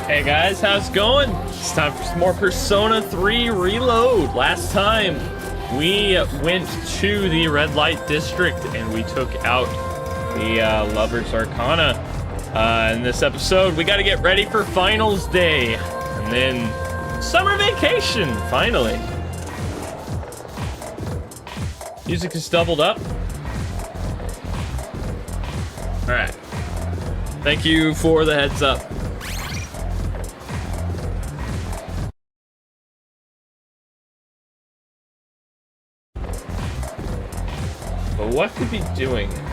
Hey guys, how's it going? It's time for some more Persona 3 Reload. Last time, we went to the Red Light District and we took out the Lover's Arcana. In this episode, we gotta get ready for Finals Day. And then, summer vacation, finally. Music is doubled up. Alright. Thank you for the heads up. But what could be doing it?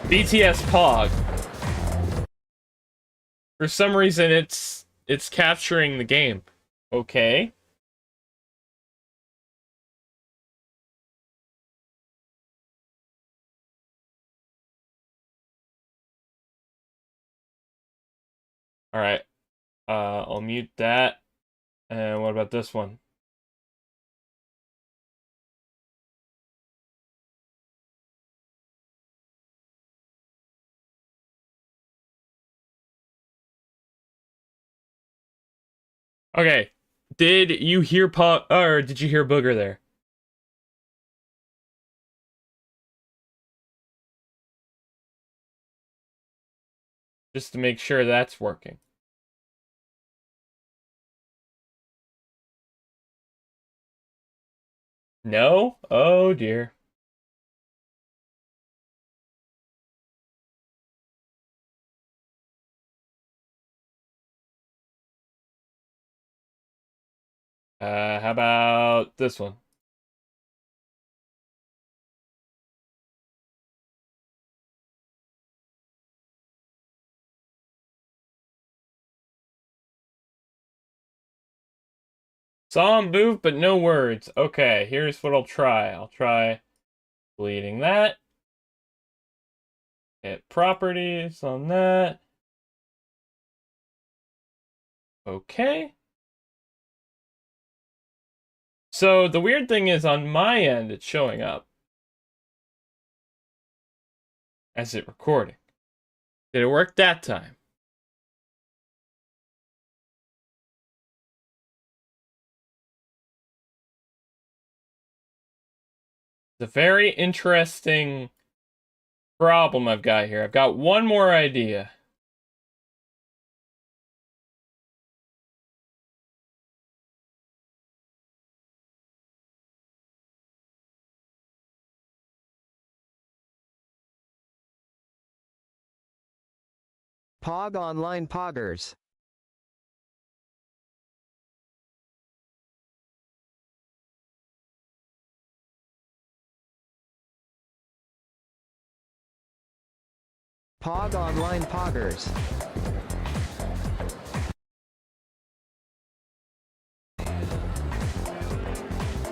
VTS POG. For some reason, it's capturing the game. Okay. All right. I'll mute that. And what about this one? Okay. Did you hear or did you hear Booger there? Just to make sure that's working. No? Oh dear. How about this one? Saw him move, but no words. Okay, here's what I'll try. I'll try deleting that. Hit properties on that. Okay. So the weird thing is on my end, it's showing up as it recording. Did it work that time? It's a very interesting problem I've got here. I've got one more idea. POG Online Poggers. POG Online Poggers.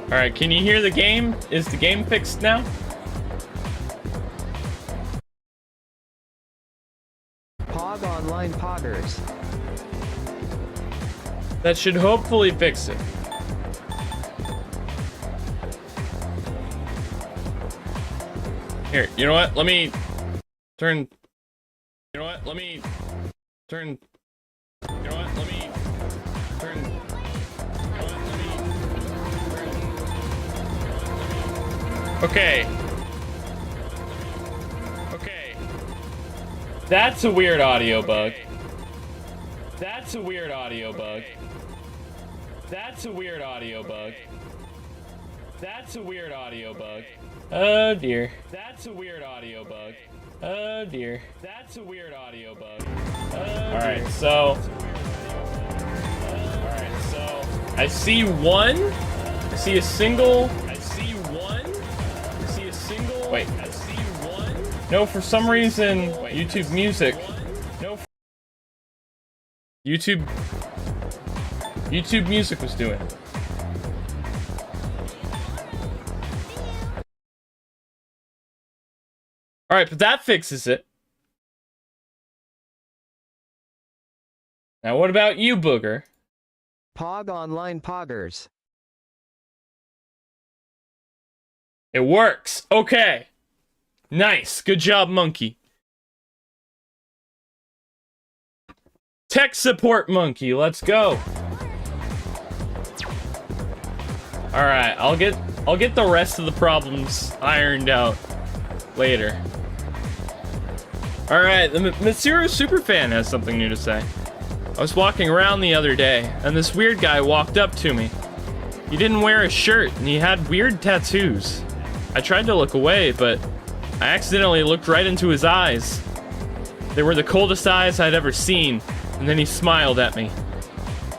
Alright, can you hear the game? Is the game fixed now? POG Online Poggers. That should hopefully fix it. Here, you know what? Let me turn... You know what? Let me turn... You know what? Let me turn... You know what? Let me turn... Okay. Okay. That's a weird audio bug. That's a weird audio bug. That's a weird audio bug. That's a weird audio bug. Oh dear. That's a weird audio bug. Oh dear. That's a weird audio bug. Alright, so. Alright, so. I see one. I see a single. I see one. I see a single. Wait. I see one. No, for some reason, YouTube Music. No. YouTube Music was doing it. Alright, but that fixes it. Now what about you, Booger? POG Online Poggers. It works. Okay. Nice. Good job, monkey. Tech support monkey, let's go. Alright, I'll get the rest of the problems ironed out later. Alright, the Mitsuru Superfan has something new to say. I was walking around the other day, and this weird guy walked up to me. He didn't wear a shirt, and he had weird tattoos. I tried to look away, but I accidentally looked right into his eyes. They were the coldest eyes I'd ever seen, and then he smiled at me.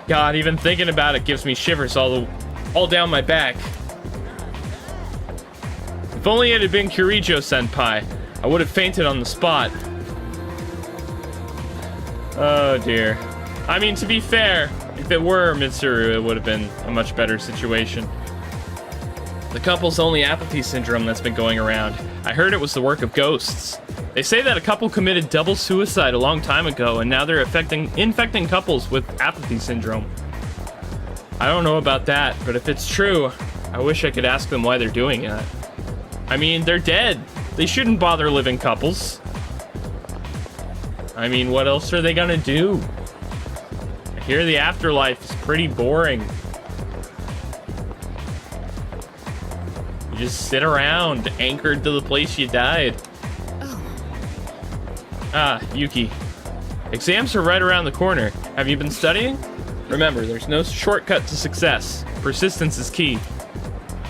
God, even thinking about it gives me shivers all down my back. If only it had been Kirijo-senpai, I would have fainted on the spot. Oh dear. I mean, to be fair, if it were Mitsuru, it would have been a much better situation. The couple's only apathy syndrome that's been going around. I heard it was the work of ghosts. They say that a couple committed double suicide a long time ago, and now they're infecting couples with apathy syndrome. I don't know about that, but if it's true, I wish I could ask them why they're doing it. I mean, they're dead. They shouldn't bother living couples. I mean, what else are they gonna do? I hear the afterlife is pretty boring. You just sit around, anchored to the place you died. Ah, Yuki. Exams are right around the corner. Have you been studying? Remember, there's no shortcut to success. Persistence is key.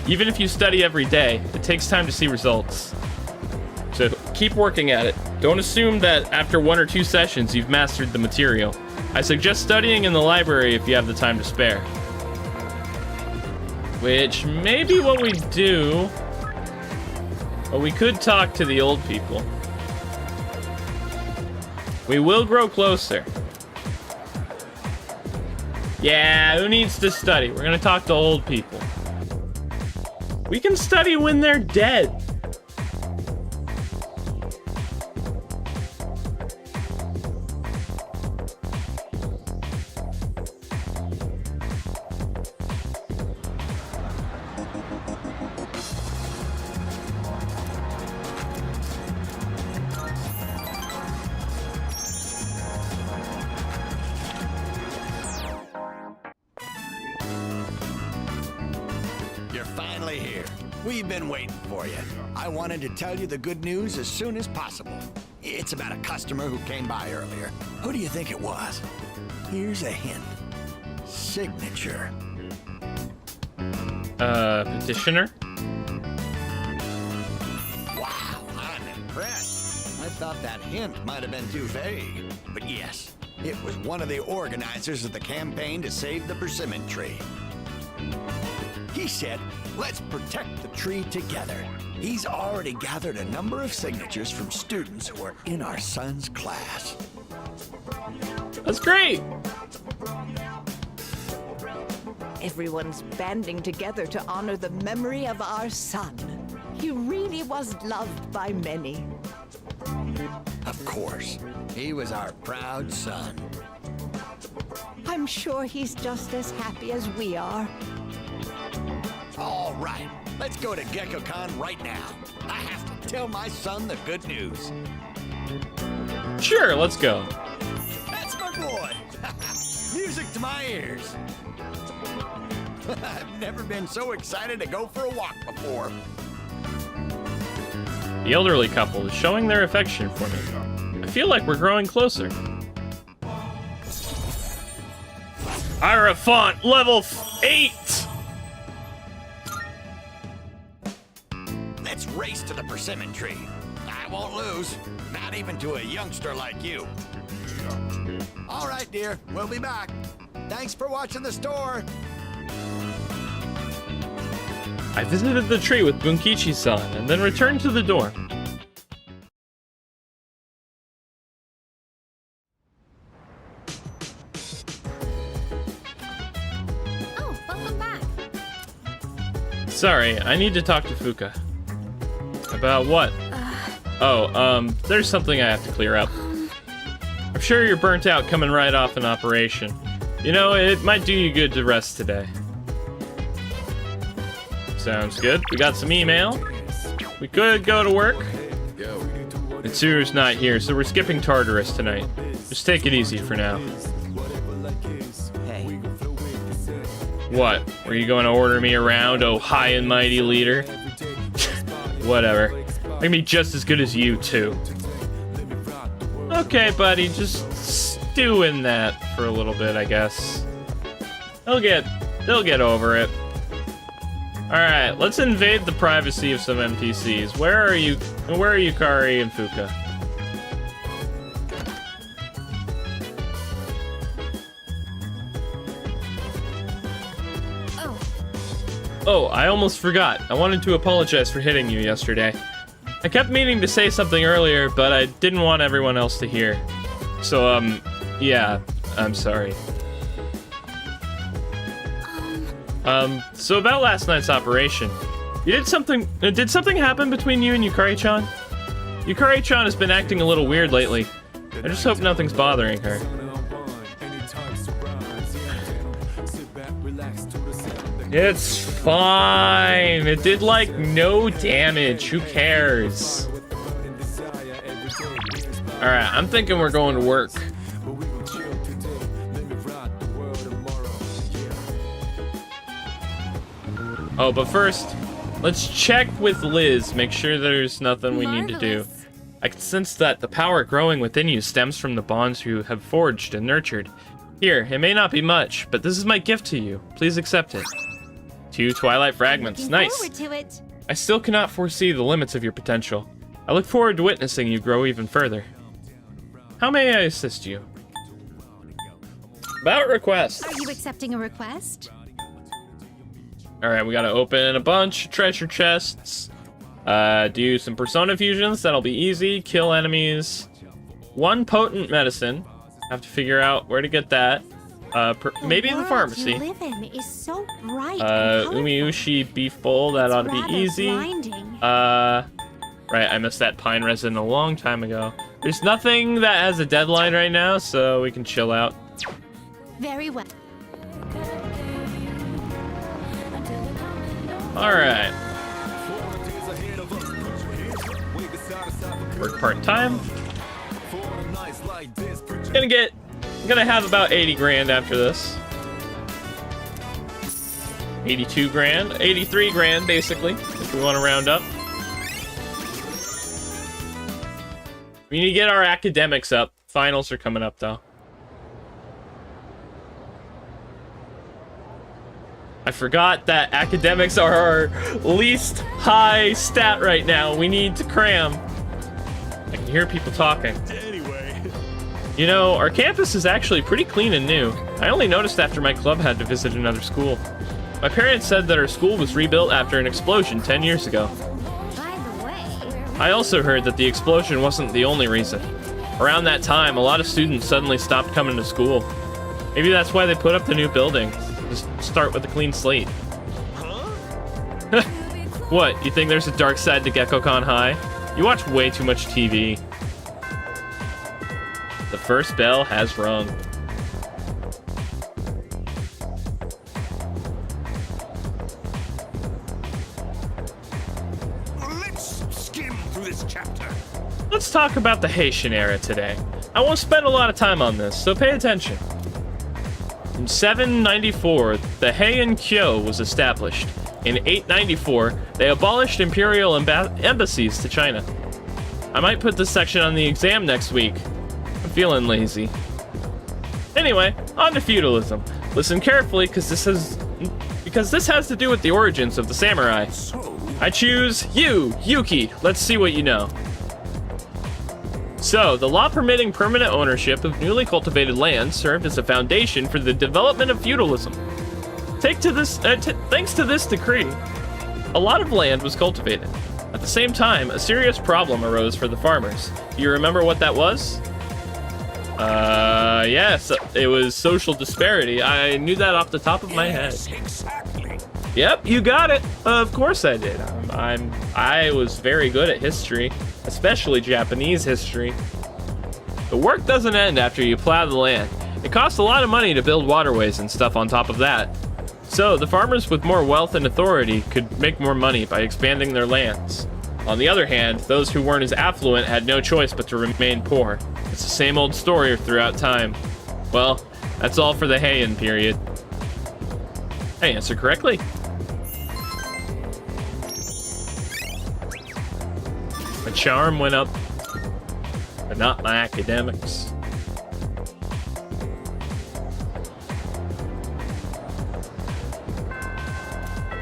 Even if you study every day, it takes time to see results. So keep working at it. Don't assume that after 1 or 2 sessions you've mastered the material. I suggest studying in the library if you have the time to spare. Which may be what we do. But we could talk to the old people. We will grow closer. Yeah, who needs to study? We're gonna talk to old people. We can study when they're dead. We've been waiting for you. I wanted to tell you the good news as soon as possible. It's about a customer who came by earlier. Who do you think it was? Here's a hint. Signature. Petitioner? Wow, I'm impressed. I thought that hint might have been too vague. But yes, it was one of the organizers of the campaign to save the persimmon tree. He said, let's protect the tree together. He's already gathered a number of signatures from students who are in our son's class. That's great. Everyone's banding together to honor the memory of our son. He really was loved by many. Of course, he was our proud son. I'm sure he's just as happy as we are. All right, let's go to GeckoCon right now. I have to tell my son the good news. Sure, let's go. That's my boy. Music to my ears. I've never been so excited to go for a walk before. The elderly couple is showing their affection for me. I feel like we're growing closer. Hierophant level 8! Let's race to the persimmon tree. I won't lose, not even to a youngster like you. All right, dear, we'll be back. Thanks for watching the store. I visited the tree with Bunkichi-san and then returned to the dorm. Oh, welcome back. Sorry, I need to talk to Fuka. About what? There's something I have to clear up. I'm sure you're burnt out coming right off an operation. You know, it might do you good to rest today. Sounds good. We got some email. We could go to work. Mitsuru's not here, so we're skipping Tartarus tonight. Just take it easy for now. Hey. What? Were you going to order me around, oh high and mighty leader? Whatever. I can be just as good as you, too. Okay, buddy, just stew in that for a little bit, I guess. They'll get over it. Alright, let's invade the privacy of some NPCs. Where are you, Kari and Fuka? Oh, I almost forgot. I wanted to apologize for hitting you yesterday. I kept meaning to say something earlier, but I didn't want everyone else to hear. So, yeah, I'm sorry. So about last night's operation. Did something happen between you and Yukari-chan? Yukari-chan has been acting a little weird lately. I just hope nothing's bothering her. It's fine. It did, like, no damage. Who cares? Alright, I'm thinking we're going to work. Oh, but first, let's check with Liz. Make sure there's nothing we need to do. I can sense that the power growing within you stems from the bonds you have forged and nurtured. Here, it may not be much, but this is my gift to you. Please accept it. 2 Twilight Fragments. Nice. I still cannot foresee the limits of your potential. I look forward to witnessing you grow even further. How may I assist you? About requests. Are you accepting a request? Alright, we gotta open a bunch of treasure chests. Do some persona fusions. That'll be easy. Kill enemies. 1 potent medicine. Have to figure out where to get that. Maybe in the pharmacy. Umiushi beef bowl, that ought to be easy. Right, I missed that pine resin a long time ago. There's nothing that has a deadline right now, so we can chill out. Very well. Alright. Work part-time. Gonna have about 80 grand after this. 82 grand, 83 grand basically, if we want to round up. We need to get our academics up. Finals are coming up though. I forgot that academics are our least high stat right now. We need to cram. I can hear people talking. You know, our campus is actually pretty clean and new. I only noticed after my club had to visit another school. My parents said that our school was rebuilt after an explosion 10 years ago. By the way, I also heard that the explosion wasn't the only reason. Around that time, a lot of students suddenly stopped coming to school. Maybe that's why they put up the new building. Just start with a clean slate. What, you think there's a dark side to Gekkoukan High? You watch way too much TV. The first bell has rung. Let's skim through this chapter. Let's talk about the Haitian era today. I won't spend a lot of time on this, so pay attention. In 794, the Heian Kyo was established. In 894, they abolished imperial embassies to China. I might put this section on the exam next week. I'm feeling lazy. Anyway, on to feudalism. Listen carefully, because this has to do with the origins of the samurai. I choose you, Yuki. Let's see what you know. So, the law permitting permanent ownership of newly cultivated land served as a foundation for the development of feudalism. Thanks to this decree, a lot of land was cultivated. At the same time, a serious problem arose for the farmers. Do you remember what that was? Yes, it was social disparity. I knew that off the top of my head. Exactly. Yep, you got it. Of course I did. I was very good at history, especially Japanese history. The work doesn't end after you plow the land. It costs a lot of money to build waterways and stuff on top of that. So the farmers with more wealth and authority could make more money by expanding their lands. On the other hand, those who weren't as affluent had no choice but to remain poor. It's the same old story throughout time. Well, that's all for the Heian period. I answered correctly. My charm went up, but not my academics.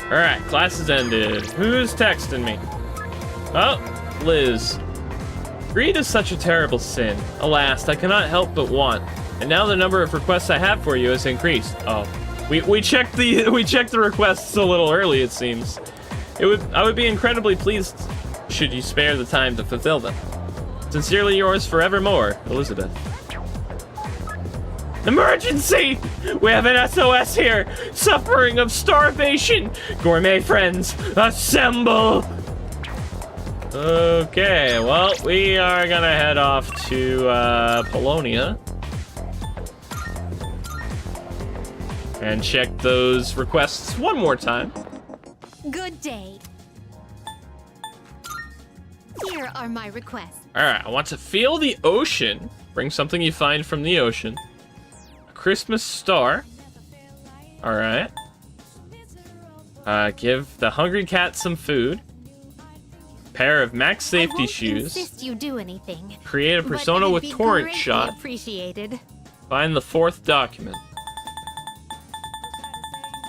Alright, class has ended. Who's texting me? Oh, Liz. Greed is such a terrible sin. Alas, I cannot help but want. And now the number of requests I have for you has increased. Oh, we checked the requests a little early, it seems. I would be incredibly pleased should you spare the time to fulfill them. Sincerely yours forevermore, Elizabeth. Emergency! We have an SOS here! Suffering of starvation! Gourmet friends, assemble! Okay, well, we are gonna head off to Polonia. And check those requests one more time. Good day. Here are my requests. Alright, I want to feel the ocean. Bring something you find from the ocean. A Christmas star. Alright. Give the hungry cat some food. Pair of max safety shoes. Insist you do anything. Create a persona but with it'd be torrent greatly shot. Appreciated. Find the 4th document.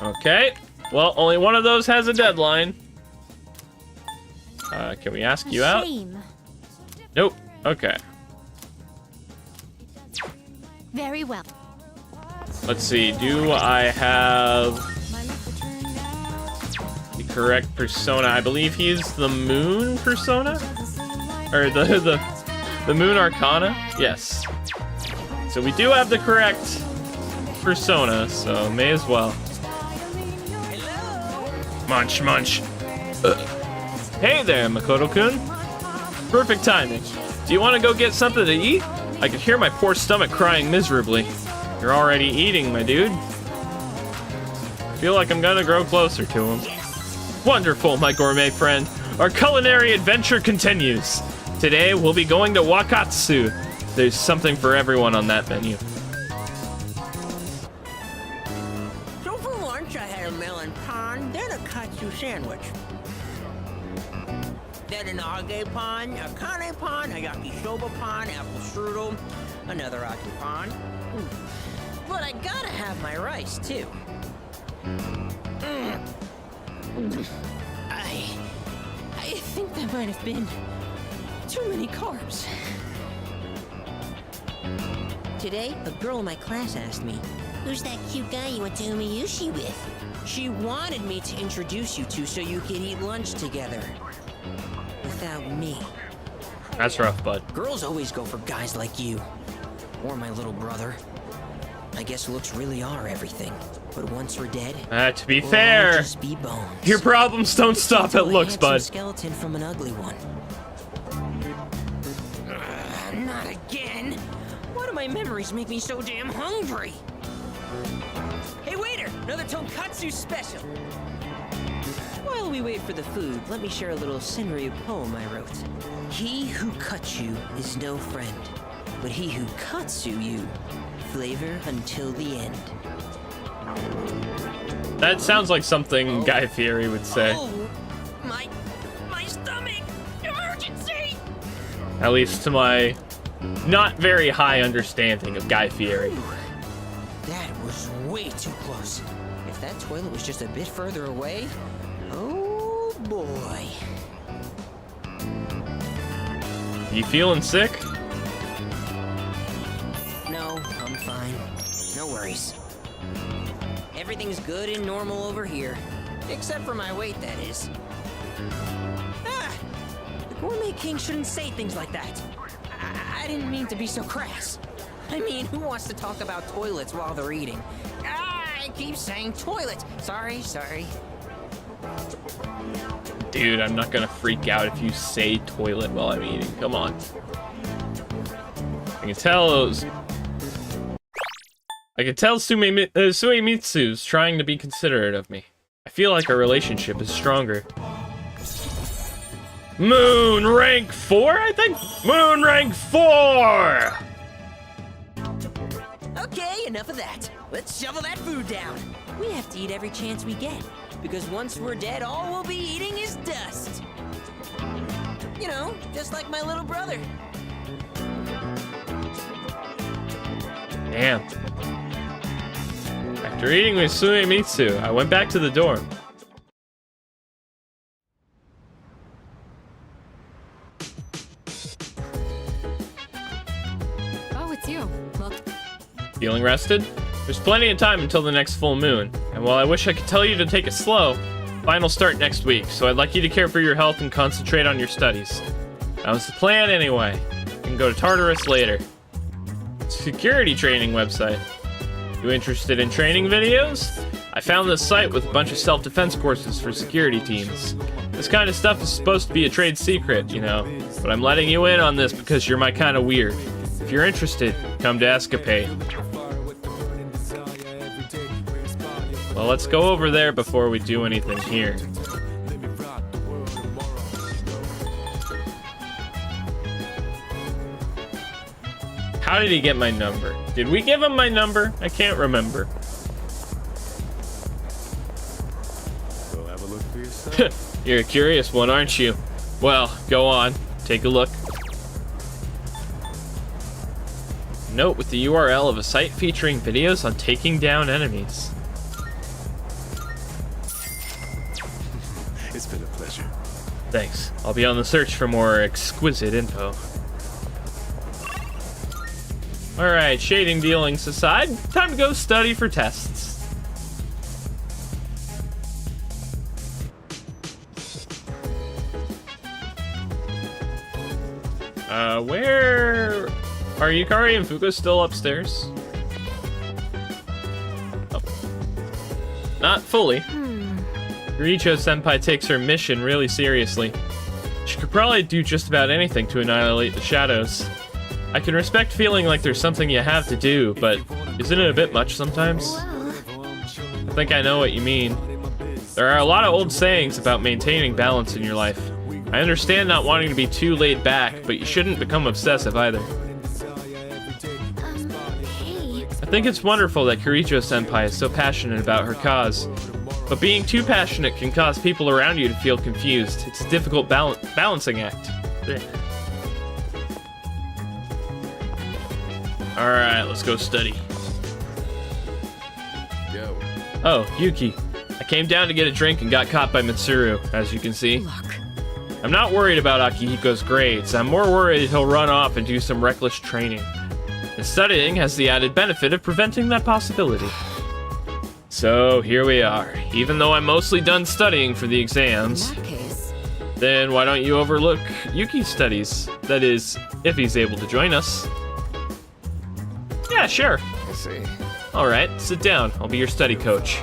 Okay. Well, only one of those has a deadline. Can we ask you out? Shame. Nope. Okay. Very well. Let's see. Do I have the correct persona? I believe he's the moon persona? Or the moon arcana? Yes. So we do have the correct persona, so may as well. Munch, munch. Hey there, Makoto-kun. Perfect timing. Do you want to go get something to eat? I can hear my poor stomach crying miserably. You're already eating, my dude. I feel like I'm gonna grow closer to him. Wonderful, my gourmet friend. Our culinary adventure continues. Today, we'll be going to Wakatsu. There's something for everyone on that menu. So for lunch, I had a melon pan, then a katsu sandwich. Then an age pan, a kane pan, a yakisoba pan, apple strudel, another ake pan. But I gotta have my rice, too. I think that might have been too many carbs. Today, a girl in my class asked me, "Who's that cute guy you went to Umiyushi with?" She wanted me to introduce you two so you could eat lunch together. Without me. That's rough, bud. Girls always go for guys like you. Or my little brother. I guess looks really are everything. But once we're dead, To be we'll fair, all just be bones. your problems don't stop at Still a looks, handsome bud. Skeleton from an ugly one. Not again. Why do my memories make me so damn hungry? Hey waiter, another tonkatsu special. While we wait for the food, let me share a little Senryu poem I wrote. He who cuts you is no friend, but he who katsu you, flavor until the end. That sounds like something Guy Fieri would say. Oh, my stomach! Emergency! At least to my not very high understanding of Guy Fieri. That was way too close. If that toilet was just a bit further away, oh boy. You feeling sick? No, I'm fine. No worries. Everything's good and normal over here. Except for my weight, that is. Ah! The Gourmet King shouldn't say things like that. I didn't mean to be so crass. I mean, who wants to talk about toilets while they're eating? I keep saying toilet. Sorry. Dude, I'm not gonna freak out if you say toilet while I'm eating. Come on. I can tell Suemitsu's trying to be considerate of me. I feel like our relationship is stronger. Moon rank 4, I think? Moon rank 4! Okay, enough of that. Let's shovel that food down. We have to eat every chance we get, because once we're dead, all we'll be eating is dust. You know, just like my little brother. Damn. After eating with Suemitsu, I went back to the dorm. Oh, it's you. Look. Feeling rested? There's plenty of time until the next full moon, and while I wish I could tell you to take it slow, finals start next week, so I'd like you to care for your health and concentrate on your studies. That was the plan anyway. You can go to Tartarus later. Security training website. You interested in training videos? I found this site with a bunch of self-defense courses for security teams. This kind of stuff is supposed to be a trade secret, you know, but I'm letting you in on this because you're my kind of weird. If you're interested, come to Escapade. Well, let's go over there before we do anything here. How did he get my number? Did we give him my number? I can't remember. Go have a look for yourself. You're a curious one, aren't you? Well, go on. Take a look. Note with the URL of a site featuring videos on taking down enemies. It's been a pleasure. Thanks. I'll be on the search for more exquisite info. Alright, shading dealings aside, time to go study for tests. Where are Yukari and Fuka still upstairs? Oh. Not fully. Richo-senpai takes her mission really seriously. She could probably do just about anything to annihilate the shadows. I can respect feeling like there's something you have to do, but isn't it a bit much sometimes? I think I know what you mean. There are a lot of old sayings about maintaining balance in your life. I understand not wanting to be too laid back, but you shouldn't become obsessive either. Hey. I think it's wonderful that Kiricho-senpai is so passionate about her cause. But being too passionate can cause people around you to feel confused. It's a difficult balancing act. Alright, let's go study. Yo. Oh, Yuki. I came down to get a drink and got caught by Mitsuru, as you can see. Look. I'm not worried about Akihiko's grades. I'm more worried he'll run off and do some reckless training. And studying has the added benefit of preventing that possibility. So, here we are. Even though I'm mostly done studying for the exams, In that case, then why don't you overlook Yuki's studies? That is, if he's able to join us. Yeah, sure. I see. Alright, sit down. I'll be your study coach.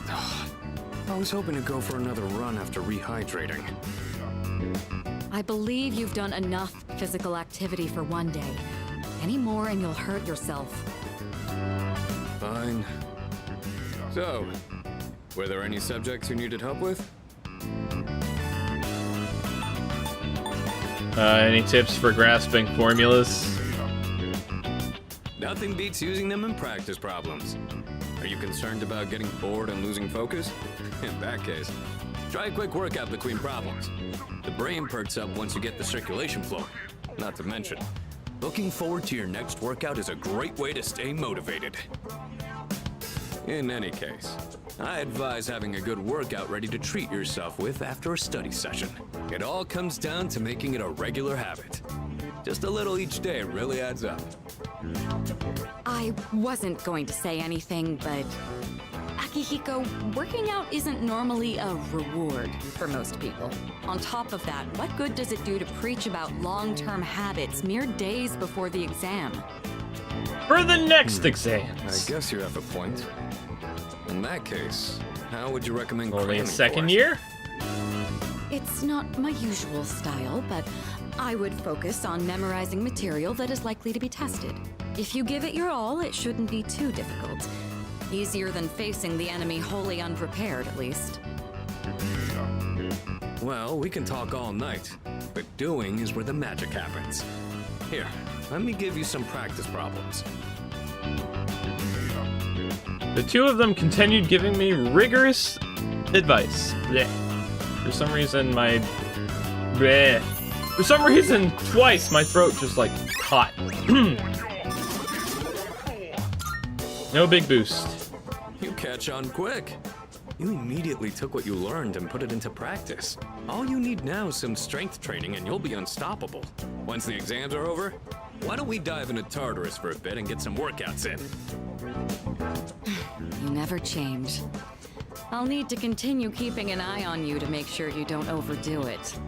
I was hoping to go for another run after rehydrating. I believe you've done enough physical activity for one day. Any more and you'll hurt yourself. Fine. So, were there any subjects you needed help with? Any tips for grasping formulas? Nothing beats using them in practice problems. Are you concerned about getting bored and losing focus? In that case, try a quick workout between problems. The brain perks up once you get the circulation flowing. Not to mention, looking forward to your next workout is a great way to stay motivated. In any case, I advise having a good workout ready to treat yourself with after a study session. It all comes down to making it a regular habit. Just a little each day really adds up. I wasn't going to say anything, but Akihiko, working out isn't normally a reward for most people. On top of that, what good does it do to preach about long-term habits mere days before the exam? For the next I exams. guess you have a point. In that case, how would you recommend Only cramming a second for? year? It's not my usual style, but I would focus on memorizing material that is likely to be tested. If you give it your all, it shouldn't be too difficult. Easier than facing the enemy wholly unprepared, at least. Well, we can talk all night, but doing is where the magic happens. Here, let me give you some practice problems. The two of them continued giving me rigorous advice. Blech. For some reason, blech. For some reason, twice my throat just like caught. No big boost. You catch on quick. You immediately took what you learned and put it into practice. All you need now is some strength training and you'll be unstoppable. Once the exams are over, why don't we dive into Tartarus for a bit and get some workouts in? You never change. I'll need to continue keeping an eye on you to make sure you don't overdo it.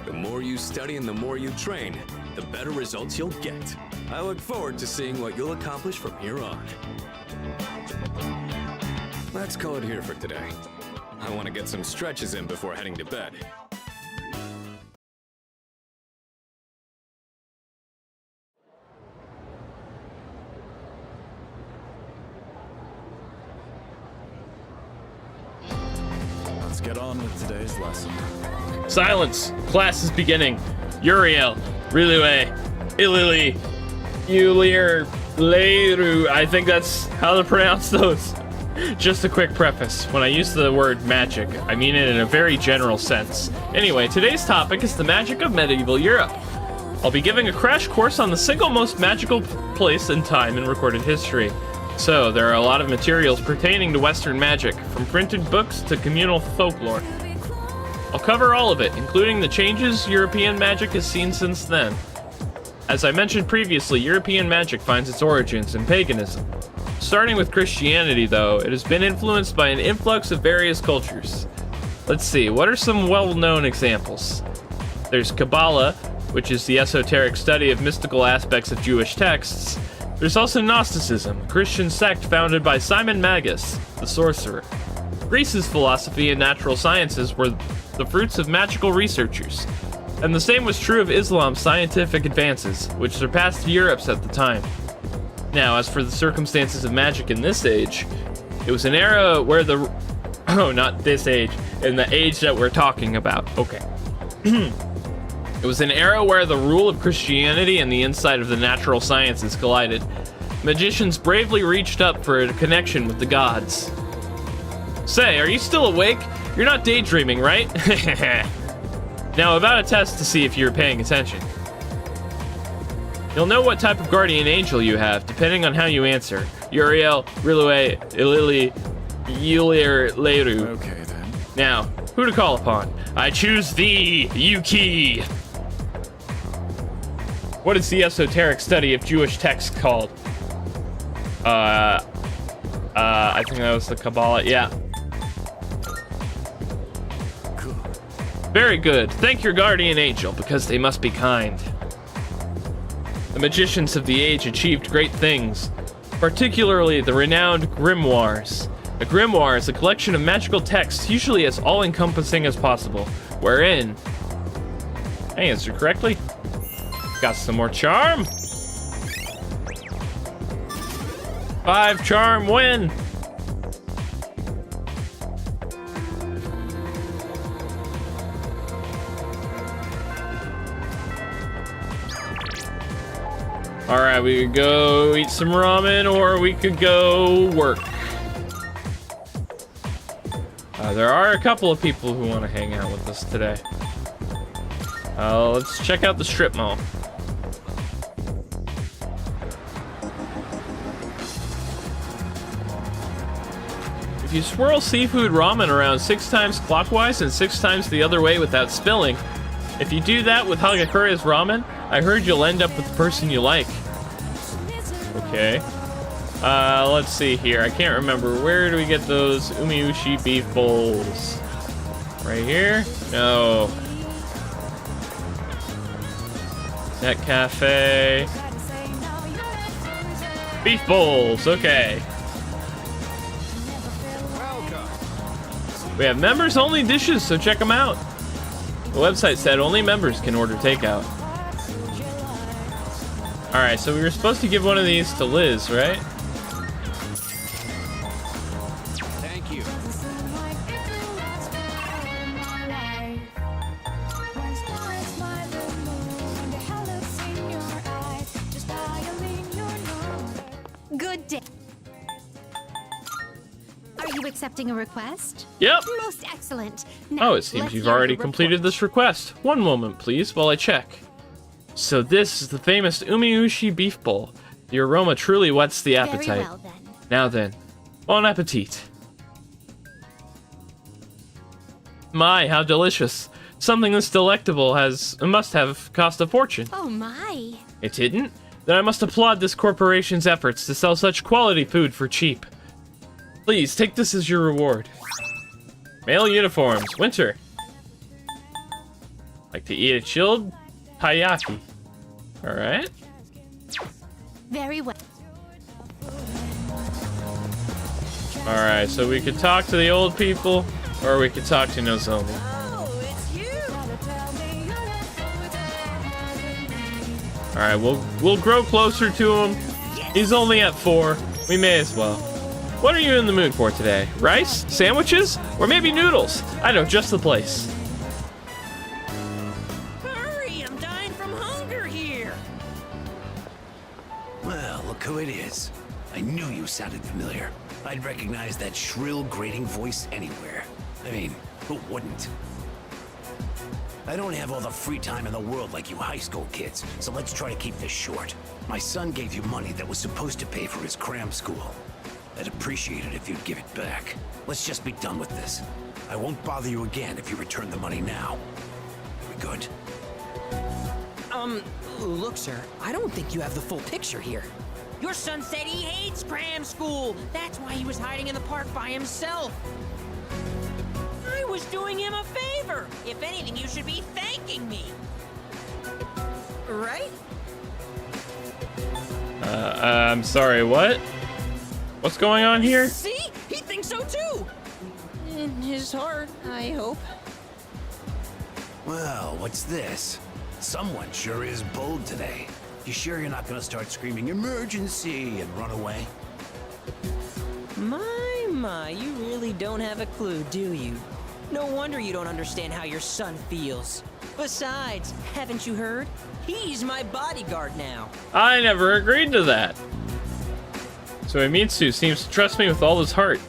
The more you study and the more you train, the better results you'll get. I look forward to seeing what you'll accomplish from here on. Let's call it here for today. I want to get some stretches in before heading to bed. Let's get on with today's lesson. Silence! Class is beginning. Uriel, Rilue, Ilili, Ulir, Leiru. I think that's how to pronounce those. Just a quick preface. When I use the word magic, I mean it in a very general sense. Anyway, today's topic is the magic of medieval Europe. I'll be giving a crash course on the single most magical place and time in recorded history. So, there are a lot of materials pertaining to Western magic, from printed books to communal folklore. I'll cover all of it, including the changes European magic has seen since then. As I mentioned previously, European magic finds its origins in paganism. Starting with Christianity, though, it has been influenced by an influx of various cultures. Let's see, what are some well-known examples? There's Kabbalah, which is the esoteric study of mystical aspects of Jewish texts. There's also Gnosticism, a Christian sect founded by Simon Magus, the sorcerer. Greece's philosophy and natural sciences were the fruits of magical researchers. And the same was true of Islam's scientific advances, which surpassed Europe's at the time. Now, as for the circumstances of magic in this age, it was an era where the... Oh, not this age, in the age that we're talking about. Okay. It was an era where the rule of Christianity and the insight of the natural sciences collided. Magicians bravely reached up for a connection with the gods. Say, are you still awake? You're not daydreaming, right? Now, about a test to see if you're paying attention. You'll know what type of guardian angel you have, depending on how you answer. Uriel, Rilue, Ilili, Ulir, Leiru. Okay, then. Now, who to call upon? I choose thee, Yuki! What is the esoteric study of Jewish texts called? I think that was the Kabbalah, yeah. Good. Very good. Thank your guardian angel, because they must be kind. The magicians of the age achieved great things, particularly the renowned grimoires. A grimoire is a collection of magical texts, usually as all-encompassing as possible, wherein... I answered correctly. Got some more charm. 5 charm win. All right, we could go eat some ramen, or we could go work. There are a couple of people who want to hang out with us today. Let's check out the strip mall. If you swirl seafood ramen around 6 times clockwise and 6 times the other way without spilling, if you do that with Hagakura's ramen, I heard you'll end up with the person you like. Okay. Let's see here. I can't remember. Where do we get those umiushi beef bowls? Right here? No. Net Cafe. Beef bowls. Okay. We have members-only dishes, so check them out. The website said only members can order takeout. Alright, so we were supposed to give one of these to Liz, right? Thank you. day. Are you accepting a request? Yep. Most excellent. Now, Oh, it seems let's you've hear already your completed report. this request. One moment, please, while I check. So this is the famous Umiushi beef bowl. The aroma truly whets the appetite. Very well, then. Now then, bon appetit. My, how delicious. Something this delectable must have cost a fortune. Oh, my. It didn't? Then I must applaud this corporation's efforts to sell such quality food for cheap. Please, take this as your reward. Male uniforms, winter. Like to eat a chilled taiyaki. Alright. Very well. Alright, so we could talk to the old people, or we could talk to Nozomi. Oh, it's you. Alright, we'll grow closer to him. He's only at 4. We may as well. What are you in the mood for today? Rice? Sandwiches? Or maybe noodles? I know just the place. Hurry, I'm dying from hunger here. Well, look who it is. I knew you sounded familiar. I'd recognize that shrill, grating voice anywhere. I mean, who wouldn't? I don't have all the free time in the world like you high school kids, so let's try to keep this short. My son gave you money that was supposed to pay for his cram school. I'd appreciate it if you'd give it back. Let's just be done with this. I won't bother you again if you return the money now. We good? Look, sir, I don't think you have the full picture here. Your son said he hates cram school. That's why he was hiding in the park by himself. I was doing him a favor. If anything, you should be thanking me. Right? I'm sorry, what? What's going on here? See? He thinks so too. In his heart, I hope. Well, what's this? Someone sure is bold today. You sure you're not gonna start screaming emergency and run away? My, you really don't have a clue, do you? No wonder you don't understand how your son feels. Besides, haven't you heard? He's my bodyguard now. I never agreed to that. So Imitsu seems to trust me with all his heart.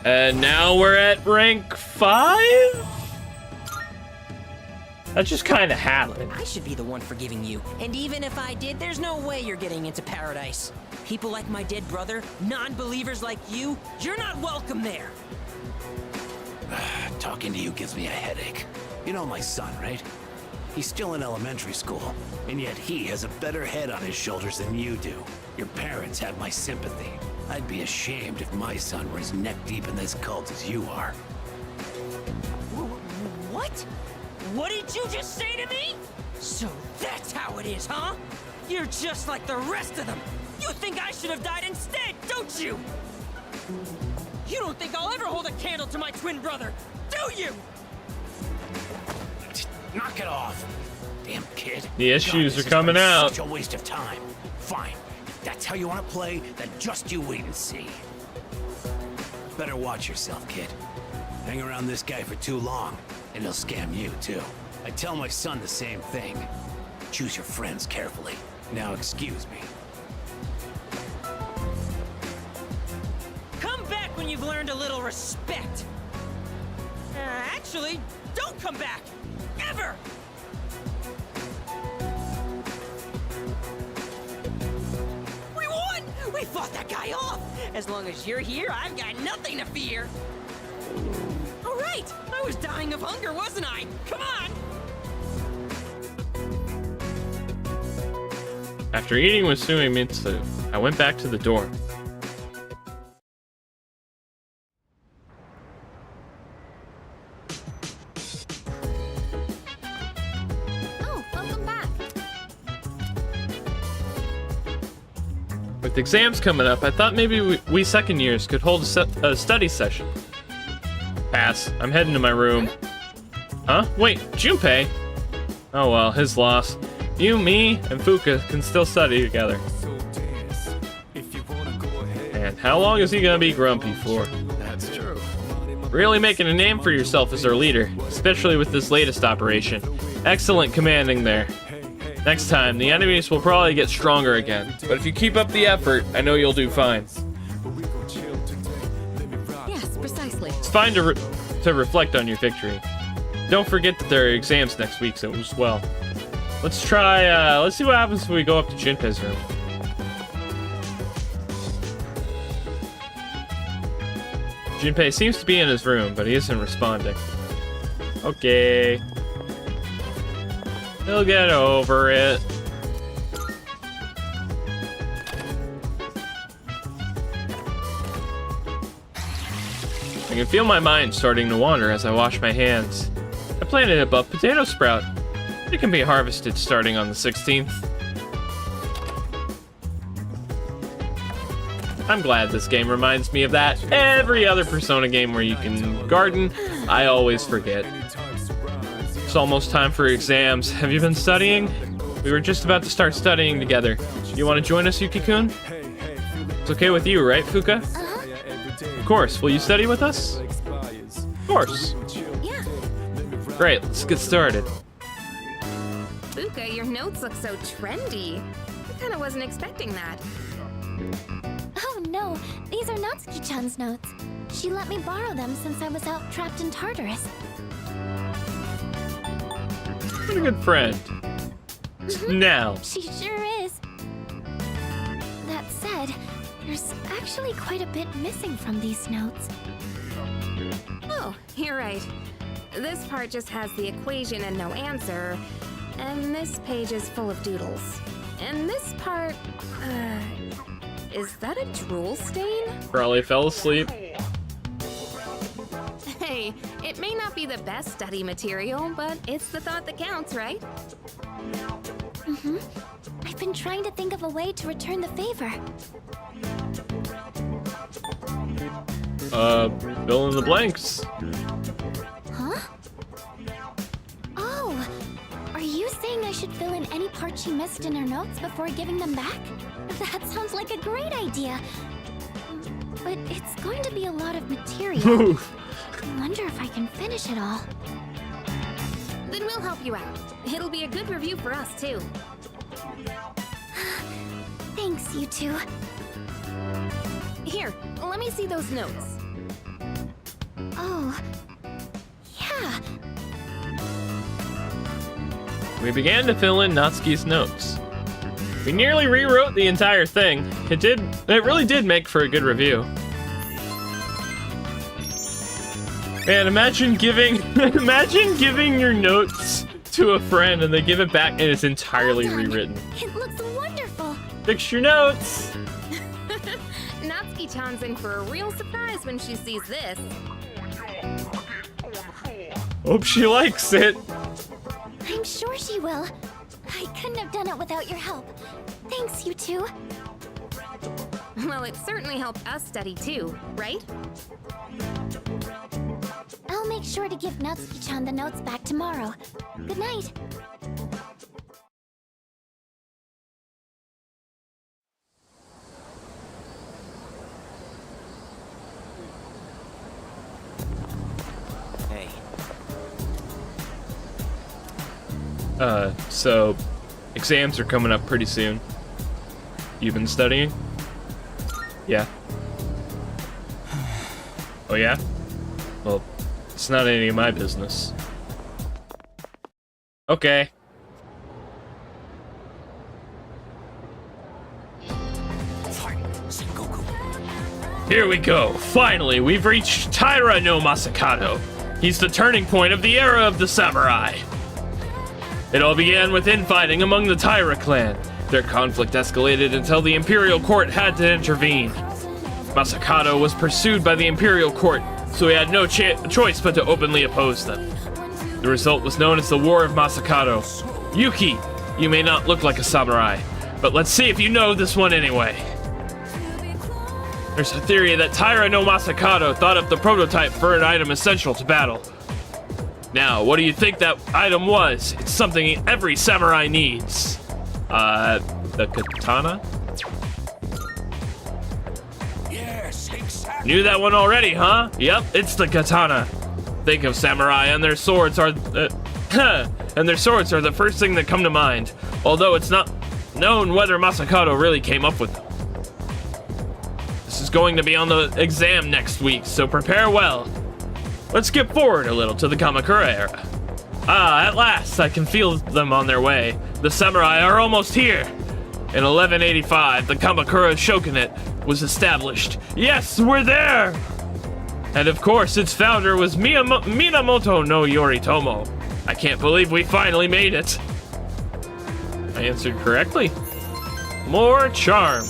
And now we're at rank 5? That just kind of happened. I should be the one forgiving you. And even if I did, there's no way you're getting into paradise. People like my dead brother, non-believers like you, you're not welcome there. Talking to you gives me a headache. You know my son, right? He's still in elementary school, and yet he has a better head on his shoulders than you do. Your parents have my sympathy. I'd be ashamed if my son were as neck deep in this cult as you are. What? What did you just say to me? So that's how it is, huh? You're just like the rest of them. You think I should have died instead, don't you? You don't think I'll ever hold a candle to my twin brother, do you? Knock it off. Damn kid. The issues God, are coming this has been out. Such a waste of time. Fine. If that's how you want to play, then just you wait and see. Better watch yourself, kid. Hang around this guy for too long, and he'll scam you too. I tell my son the same thing. Choose your friends carefully. Now excuse me. Come back when you've learned a little respect. Actually, don't come back. Ever! We won! We fought that guy off! As long as you're here, I've got nothing to fear. All right! I was dying of hunger, wasn't I? Come on! After eating with Suimitsu, I went back to the dorm. Oh, welcome back. With exams coming up, I thought maybe we second years could hold a study session. Pass. I'm heading to my room. Huh? Wait, Junpei? Oh well, his loss. You, me, and Fuka can still study together. And how long is he gonna be grumpy for? That's true. Really making a name for yourself as our leader, especially with this latest operation. Excellent commanding there. Next time, the enemies will probably get stronger again. But if you keep up the effort, I know you'll do fine. Yes, precisely. It's fine to reflect on your victory. Don't forget that there are exams next week, so as well. Let's try, let's see what happens when we go up to Junpei's room. Junpei seems to be in his room, but he isn't responding. Okay. He'll get over it. I can feel my mind starting to wander as I wash my hands. I planted a buff potato sprout. It can be harvested starting on the 16th. I'm glad this game reminds me of that. Every other Persona game where you can garden, I always forget. It's almost time for exams. Have you been studying? We were just about to start studying together. You want to join us, Yuki-kun? It's okay with you, right, Fuka? Of course. Will you study with us? Of course. Yeah. Great, let's get started. Fuka, your notes look so trendy. I kinda wasn't expecting that. Oh no, these are Natsuki-chan's notes. She let me borrow them since I was out trapped in Tartarus. What a good friend. Now. She sure is. That said, there's actually quite a bit missing from these notes. Oh, you're right. This part just has the equation and no answer, and this page is full of doodles. And this part, is that a drool stain? Probably fell asleep. Hey, it may not be the best study material, but it's the thought that counts, right? Mm-hmm. I've been trying to think of a way to return the favor. Fill in the blanks. Huh? Oh, are you saying I should fill in any part she missed in her notes before giving them back? That sounds like a great idea. But it's going to be a lot of material. I wonder if I can finish it all. Then we'll help you out. It'll be a good review for us, too. Thanks, you two. Here, let me see those notes. Oh, yeah. We began to fill in Natsuki's notes. We nearly rewrote the entire thing. It really did make for a good review. Man, imagine giving your notes to a friend and they give it back and it's entirely rewritten. It looks wonderful. Fix your notes. Natsuki-chan's in for a real surprise when she sees this. Hope she likes it. I'm sure she will. I couldn't have done it without your help. Thanks, you two. Well, it certainly helped us study too, right? I'll make sure to give Natsuki-chan the notes back tomorrow. Good night. Hey. So exams are coming up pretty soon. You've been studying? Yeah. Oh yeah? Well, it's not any of my business. Okay. Here we go. Finally, we've reached Taira no Masakato. He's the turning point of the era of the samurai. It all began with infighting among the Taira clan. Their conflict escalated until the Imperial Court had to intervene. Masakato was pursued by the Imperial Court, so he had no choice but to openly oppose them. The result was known as the War of Masakato. Yuki, you may not look like a samurai, but let's see if you know this one anyway. There's a theory that Taira no Masakato thought up the prototype for an item essential to battle. Now, what do you think that item was? It's something every samurai needs. The katana? Yes, exactly. Knew that one already, huh? Yep, it's the katana. Think of samurai and their swords are and their swords are the first thing that come to mind, although it's not known whether Masakado really came up with them. This is going to be on the exam next week, so prepare well. Let's skip forward a little to the Kamakura era. Ah, at last, I can feel them on their way. The samurai are almost here. In 1185, the Kamakura shogunate was established. Yes, we're there! And of course, its founder was Minamoto no Yoritomo. I can't believe we finally made it. I answered correctly. More charm.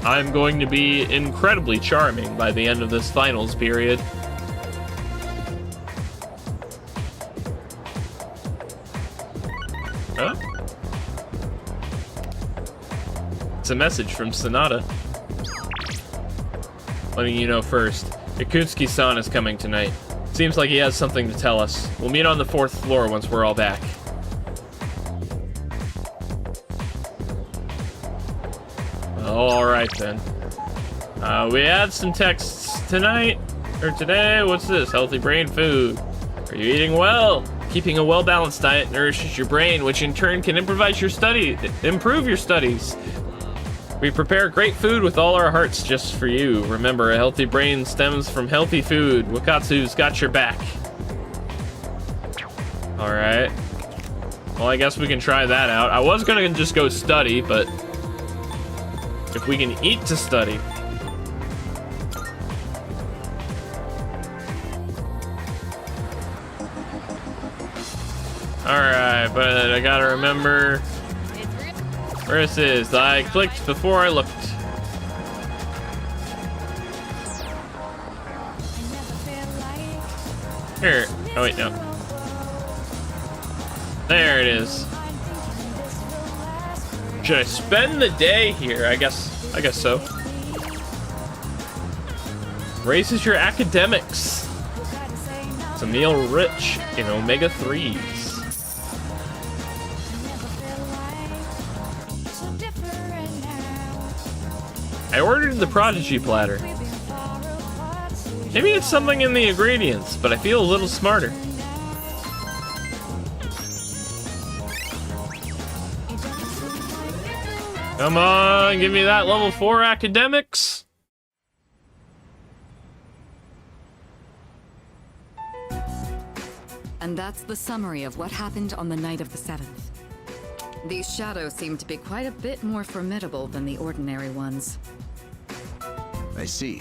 I'm going to be incredibly charming by the end of this finals period. Huh? It's a message from Sonata. Letting you know first, Ikutsuki-san is coming tonight. Seems like he has something to tell us. We'll meet on the 4th floor once we're all back. Alright then. We had some texts tonight, or today. What's this? Healthy brain food. Are you eating well? Keeping a well-balanced diet nourishes your brain, which in turn can improve your studies. We prepare great food with all our hearts just for you. Remember, a healthy brain stems from healthy food. Wakatsu's got your back. Alright. Well, I guess we can try that out. I was gonna just go study, but if we can eat to study. Alright, but I gotta remember where this is. I clicked before I looked. Here. Oh wait, no. There it is. Should I spend the day here? I guess so. Raises your academics. It's a meal rich in omega-3s. I ordered the Prodigy platter. Maybe it's something in the ingredients, but I feel a little smarter. Come on, give me that level 4 academics. And that's the summary of what happened on the night of the 7th. These shadows seem to be quite a bit more formidable than the ordinary ones. I see.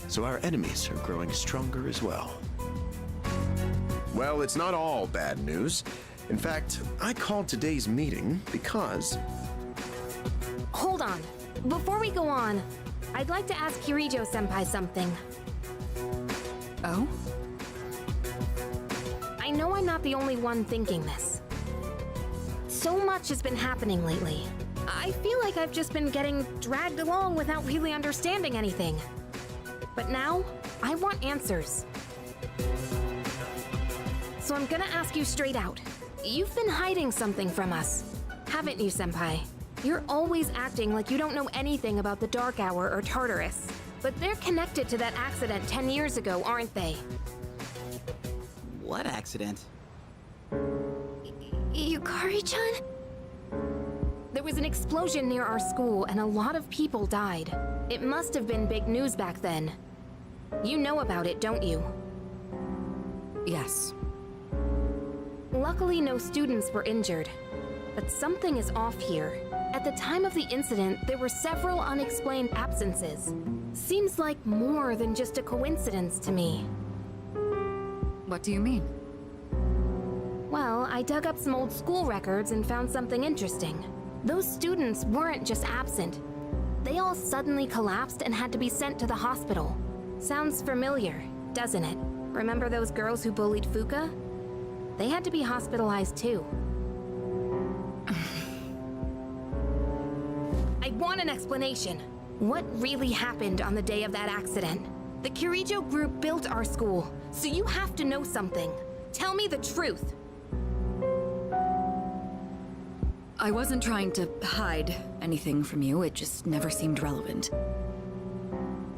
So our enemies are growing stronger as well. Well, it's not all bad news. In fact, I called today's meeting because... Hold on. Before we go on, I'd like to ask Kirijo-senpai something. Oh? I know I'm not the only one thinking this. So much has been happening lately. I feel like I've just been getting dragged along without really understanding anything. But now, I want answers. So I'm gonna ask you straight out. You've been hiding something from us, haven't you, Senpai? You're always acting like you don't know anything about the Dark Hour or Tartarus. But they're connected to that accident 10 years ago, aren't they? What accident? Yukari-chan? There was an explosion near our school and a lot of people died. It must have been big news back then. You know about it, don't you? Yes. Luckily, no students were injured. But something is off here. At the time of the incident, there were several unexplained absences. Seems like more than just a coincidence to me. What do you mean? Well, I dug up some old school records and found something interesting. Those students weren't just absent. They all suddenly collapsed and had to be sent to the hospital. Sounds familiar, doesn't it? Remember those girls who bullied Fuka? They had to be hospitalized too. I want an explanation. What really happened on the day of that accident? The Kirijo group built our school, so you have to know something. Tell me the truth. I wasn't trying to hide anything from you, it just never seemed relevant.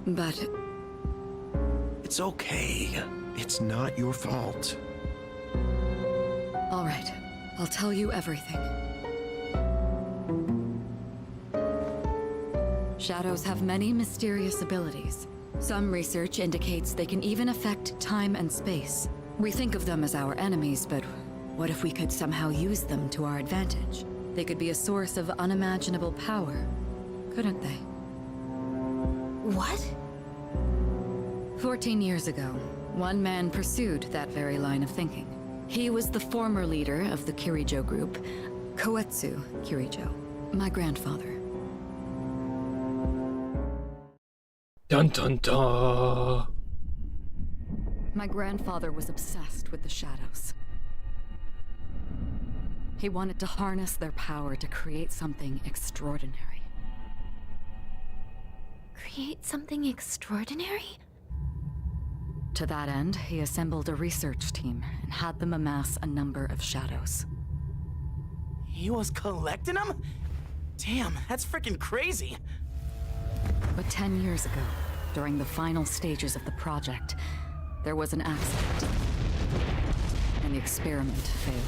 But... It's okay. It's not your fault. All right, I'll tell you everything. Shadows have many mysterious abilities. Some research indicates they can even affect time and space. We think of them as our enemies, but what if we could somehow use them to our advantage? They could be a source of unimaginable power, couldn't they? What? 14 years ago, one man pursued that very line of thinking. He was the former leader of the Kirijo group, Koetsu Kirijo, my grandfather. Dun dun dun. My grandfather was obsessed with the shadows. He wanted to harness their power to create something extraordinary. Create something extraordinary? To that end, he assembled a research team and had them amass a number of shadows. He was collecting them? Damn, that's freaking crazy. But 10 years ago, during the final stages of the project, there was an accident, and the experiment failed.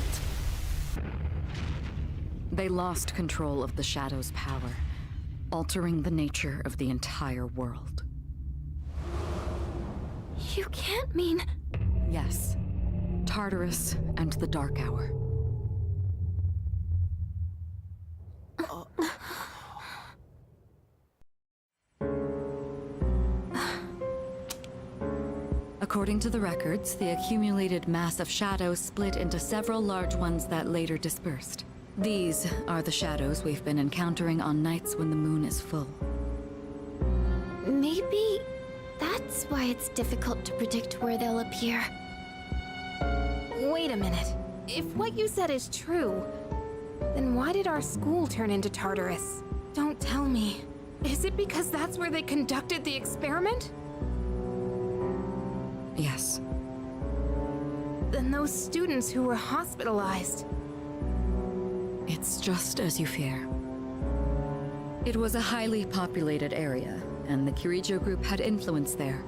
They lost control of the Shadow's power, altering the nature of the entire world. You can't mean... Yes. Tartarus and the Dark Hour. According to the records, the accumulated mass of shadows split into several large ones that later dispersed. These are the shadows we've been encountering on nights when the moon is full. Maybe that's why it's difficult to predict where they'll appear. Wait a minute. If what you said is true, then why did our school turn into Tartarus? Don't tell me. Is it because that's where they conducted the experiment? Yes. Then those students who were hospitalized... It's just as you fear. It was a highly populated area, and the Kirijo group had influence there.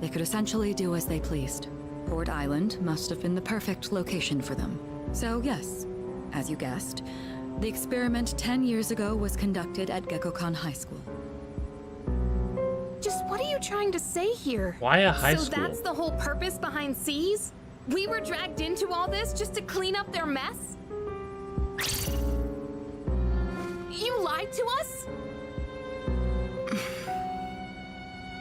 They could essentially do as they pleased. Port Island must have been the perfect location for them. So yes, as you guessed, the experiment 10 years ago was conducted at Gekkokan High School. Just what are you trying to say here? Why a high so school? That's the whole purpose behind C's? We were dragged into all this just to clean up their mess? You lied to us?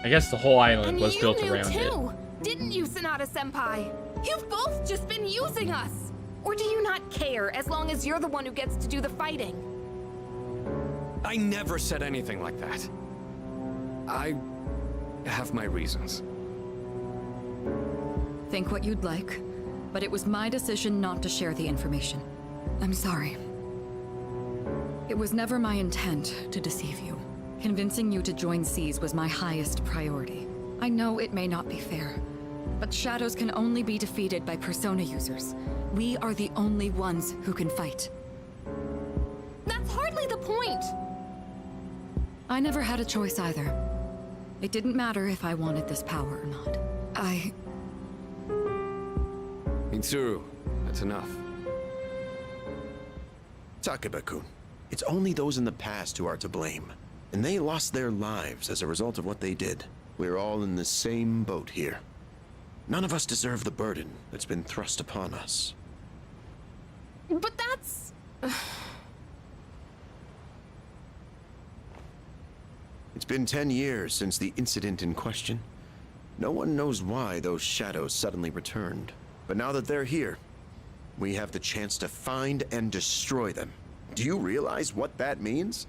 I guess the whole island And was built you around knew it. too, didn't you, Sanada-senpai? You've both just been using us! Or do you not care as long as you're the one who gets to do the fighting? I never said anything like that. I have my reasons. Think what you'd like, but it was my decision not to share the information. I'm sorry. It was never my intent to deceive you. Convincing you to join C's was my highest priority. I know it may not be fair, but shadows can only be defeated by persona users. We are the only ones who can fight. That's hardly the point! I never had a choice either. It didn't matter if I wanted this power or not. Mitsuru, that's enough. Takeba-kun, it's only those in the past who are to blame. And they lost their lives as a result of what they did. We're all in the same boat here. None of us deserve the burden that's been thrust upon us. But that's... It's been 10 years since the incident in question. No one knows why those shadows suddenly returned. But now that they're here, we have the chance to find and destroy them. Do you realize what that means?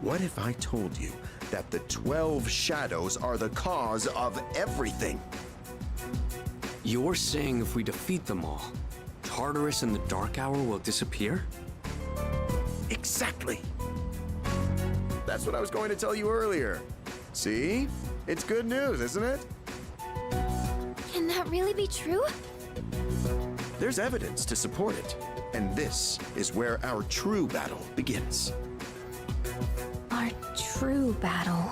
What if I told you that the 12 shadows are the cause of everything? You're saying if we defeat them all, Tartarus and the Dark Hour will disappear? Exactly. That's what I was going to tell you earlier. See? It's good news, isn't it? Can that really be true? There's evidence to support it. And this is where our true battle begins. Our true battle.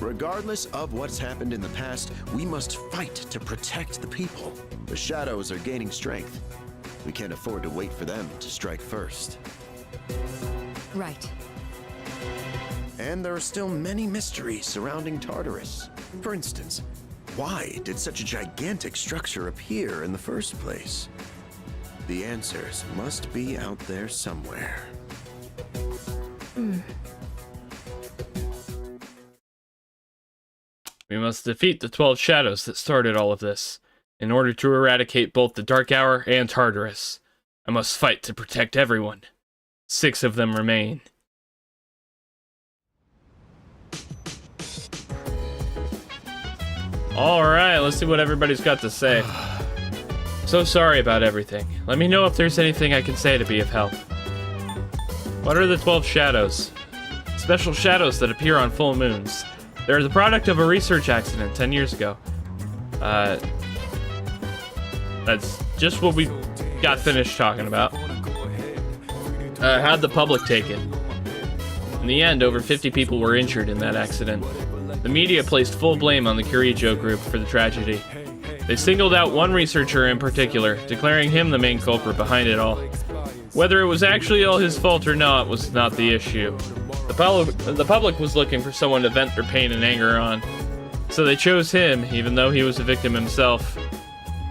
Regardless of what's happened in the past, we must fight to protect the people. The shadows are gaining strength. We can't afford to wait for them to strike first. Right. And there are still many mysteries surrounding Tartarus. For instance, why did such a gigantic structure appear in the first place? The answers must be out there somewhere. We must defeat the 12 shadows that started all of this. In order to eradicate both the Dark Hour and Tartarus, I must fight to protect everyone. 6 of them remain. Alright, let's see what everybody's got to say. So sorry about everything. Let me know if there's anything I can say to be of help. What are the 12 shadows? Special shadows that appear on full moons. They're the product of a research accident 10 years ago. That's just what we got finished talking about. How'd the public take it? In the end, over 50 people were injured in that accident. The media placed full blame on the Curijo group for the tragedy. They singled out one researcher in particular, declaring him the main culprit behind it all. Whether it was actually all his fault or not was not the issue. The public was looking for someone to vent their pain and anger on, so they chose him, even though he was a victim himself.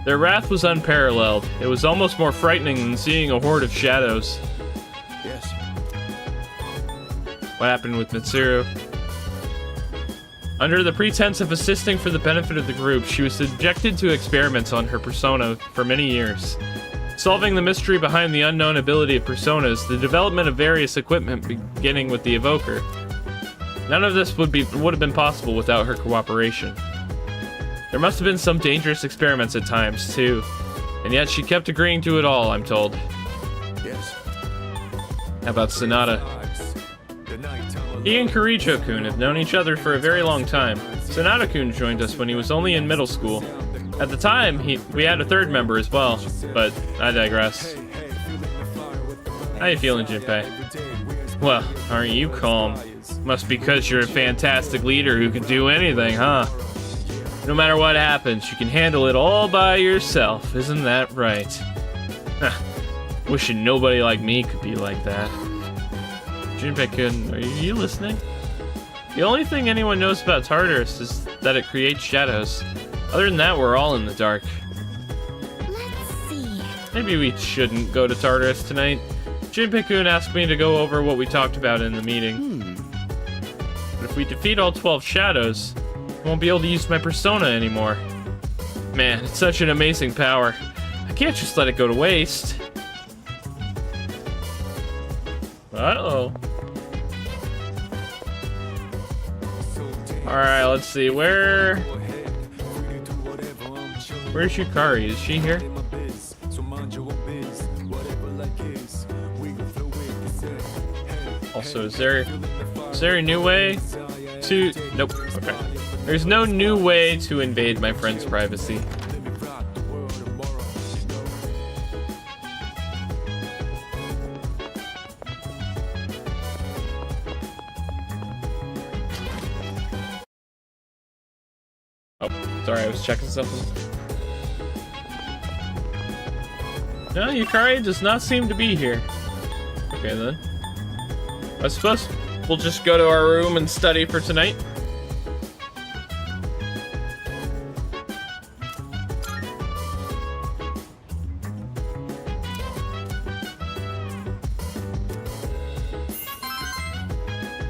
Their wrath was unparalleled. It was almost more frightening than seeing a horde of shadows. Yes. What happened with Mitsuru? Under the pretense of assisting for the benefit of the group, she was subjected to experiments on her persona for many years. Solving the mystery behind the unknown ability of personas, the development of various equipment beginning with the evoker. None of this would have been possible without her cooperation. There must have been some dangerous experiments at times, too. And yet she kept agreeing to it all, I'm told. Yes. How about Sonata? He and Kirijo-kun have known each other for a very long time. Sonata-kun joined us when he was only in middle school. At the time, we had a third member as well, but I digress. How you feeling, Junpei? Well, aren't you calm? Must be because you're a fantastic leader who can do anything, huh? No matter what happens, you can handle it all by yourself, isn't that right? Wishing nobody like me could be like that. Junpei-kun, are you listening? The only thing anyone knows about Tartarus is that it creates shadows. Other than that, we're all in the dark. Let's see. Maybe we shouldn't go to Tartarus tonight. Junpei-kun asked me to go over what we talked about in the meeting. But if we defeat all 12 shadows, I won't be able to use my persona anymore. Man, it's such an amazing power. I can't just let it go to waste. Uh-oh. Alright, let's see, where's Yukari? Is she here? Also, is there a new way to... Nope, okay. There's no new way to invade my friend's privacy. Oh, sorry, I was checking something. No, Yukari does not seem to be here. Okay, then. I suppose we'll just go to our room and study for tonight.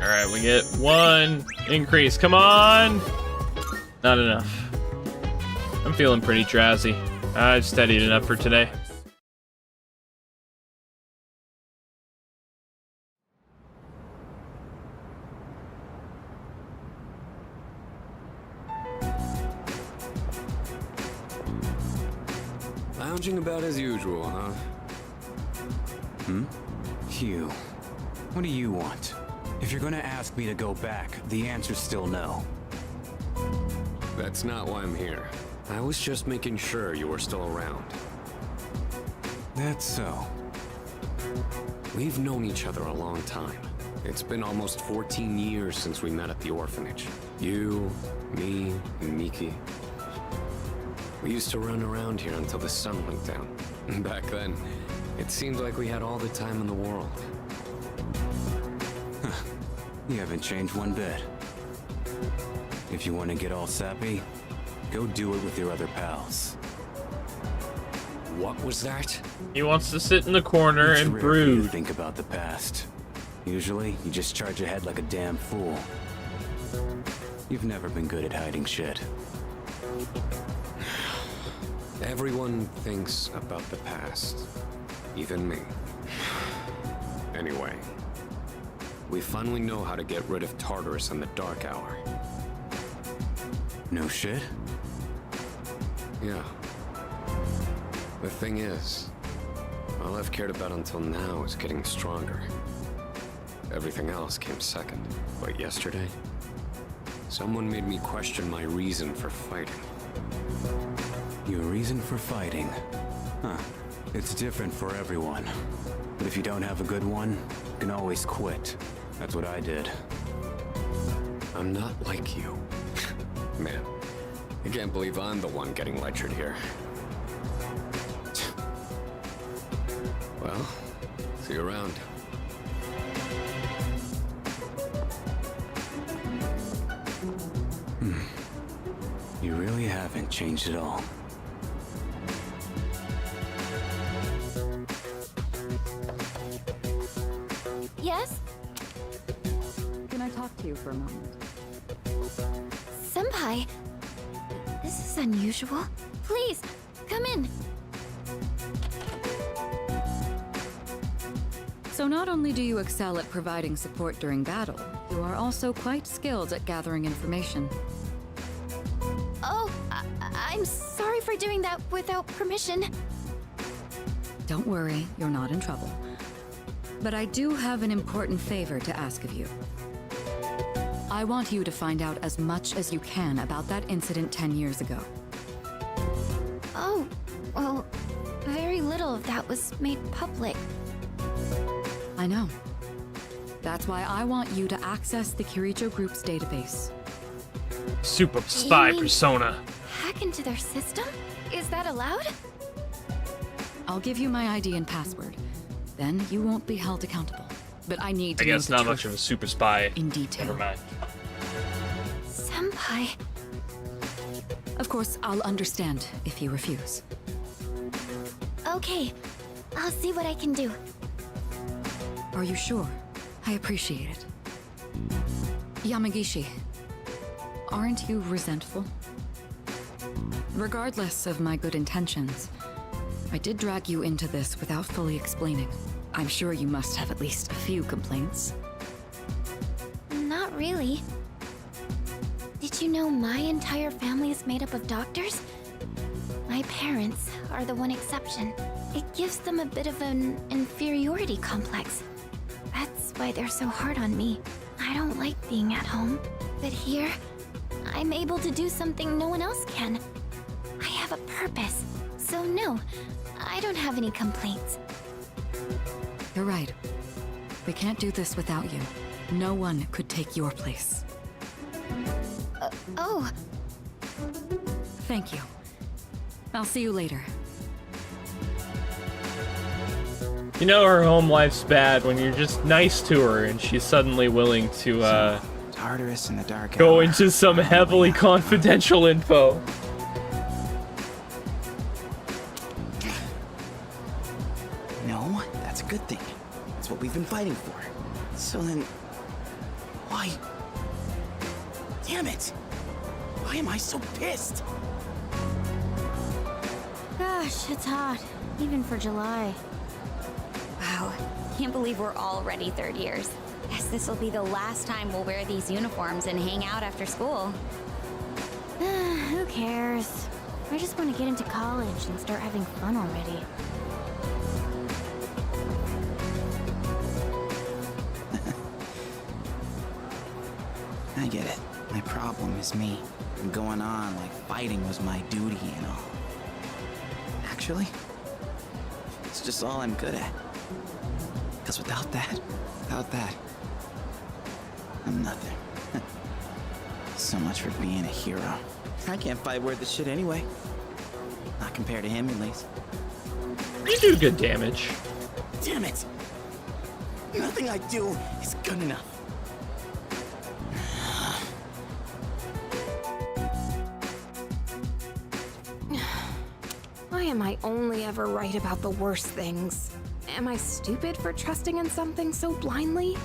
Alright, we get 1 increase. Come on! Not enough. I'm feeling pretty drowsy. I've studied enough for today. Lounging about as usual, huh? Hugh, what do you want? If you're gonna ask me to go back, the answer's still no. That's not why I'm here. I was just making sure you were still around. That's so. We've known each other a long time. It's been almost 14 years since we met at the orphanage. You, me, and Miki. We used to run around here until the sun went down. Back then, it seemed like we had all the time in the world. You haven't changed one bit. If you want to get all sappy, go do it with your other pals. What was that? He wants to sit in the corner It's and rare for you to brood. think about the past. Usually, you just charge ahead like a damn fool. You've never been good at hiding shit. Everyone thinks about the past. Even me. Anyway, we finally know how to get rid of Tartarus in the dark hour. No shit? Yeah. The thing is, all I've cared about until now is getting stronger. Everything else came second. But yesterday, someone made me question my reason for fighting. Your reason for fighting? Huh. It's different for everyone. But if you don't have a good one, you can always quit. That's what I did. I'm not like you. Man, I can't believe I'm the one getting lectured here. Well, see you around. You really haven't changed at all. Yes? Can I talk to you for a moment? Senpai, this is unusual. Please, come in. So not only do you excel at providing support during battle, you are also quite skilled at gathering information. Oh, I'm sorry for doing that without permission. Don't worry, you're not in trouble. But I do have an important favor to ask of you. I want you to find out as much as you can about that incident 10 years ago. Oh, well, very little of that was made public. I know. That's why I want you to access the Kirijo Group's database. Super spy You mean persona. Hack into their system? Is that allowed? I'll give you my ID and password. Then you won't be held accountable. But I need to I guess know the not much truth of a super spy. in detail. Never mind. Senpai. Of course, I'll understand if you refuse. Okay, I'll see what I can do. Are you sure? I appreciate it. Yamagishi, aren't you resentful? Regardless of my good intentions, I did drag you into this without fully explaining. I'm sure you must have at least a few complaints. Not really. Did you know my entire family is made up of doctors? My parents are the one exception. It gives them a bit of an inferiority complex. That's why they're so hard on me. I don't like being at home. But here, I'm able to do something no one else can. I have a purpose. So no, I don't have any complaints. You're right. We can't do this without you. No one could take your place. Oh. Thank you. I'll see you later. You know her home life's bad when you're just nice to her and she's suddenly willing to Tartarus in the dark go hour. into some heavily confidential info. No, that's a good thing. That's what we've been fighting for. So then, why? Damn it! Why am I so pissed? Gosh, it's hot. Even for July. Wow, can't believe we're already third years. Guess this will be the last time we'll wear these uniforms and hang out after school. Who cares? I just want to get into college and start having fun already. I get it. My problem is me. I'm going on like fighting was my duty and all. Actually, it's just all I'm good at. Because without that, I'm nothing. So much for being a hero. I can't fight worth the shit anyway. Not compared to him, at least. You do good damage. Damn it! Nothing I do is good enough. Why am I only ever right about the worst things? Am I stupid for trusting in something so blindly?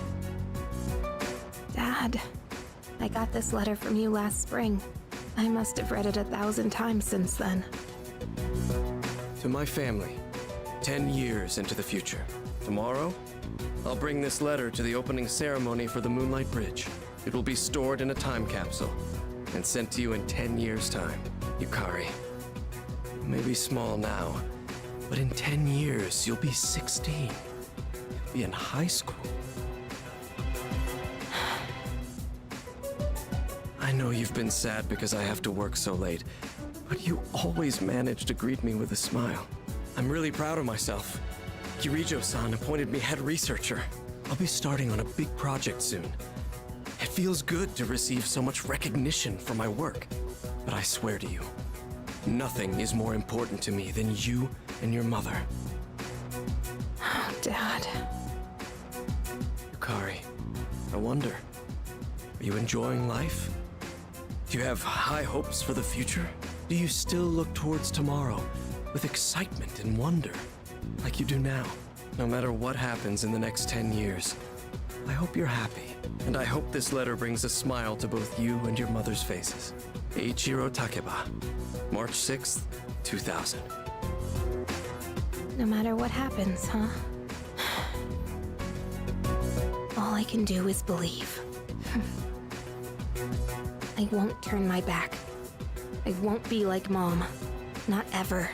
Dad, I got this letter from you last spring. I must have read it 1,000 times since then. To my family, 10 years into the future. Tomorrow, I'll bring this letter to the opening ceremony for the Moonlight Bridge. It will be stored in a time capsule and sent to you in 10 years' time. Yukari, you may be small now, but in 10 years, you'll be 16. You'll be in high school. I know you've been sad because I have to work so late, but you always manage to greet me with a smile. I'm really proud of myself. Kirijo-san appointed me head researcher. I'll be starting on a big project soon. It feels good to receive so much recognition for my work, but I swear to you, nothing is more important to me than you and your mother. Oh, Dad. Yukari, I wonder, are you enjoying life? Do you have high hopes for the future? Do you still look towards tomorrow with excitement and wonder, like you do now? No matter what happens in the next 10 years, I hope you're happy, and I hope this letter brings a smile to both you and your mother's faces. Eiichiro Takeba, March 6th, 2000. No matter what happens, huh? All I can do is believe. I won't turn my back. I won't be like Mom. Not ever.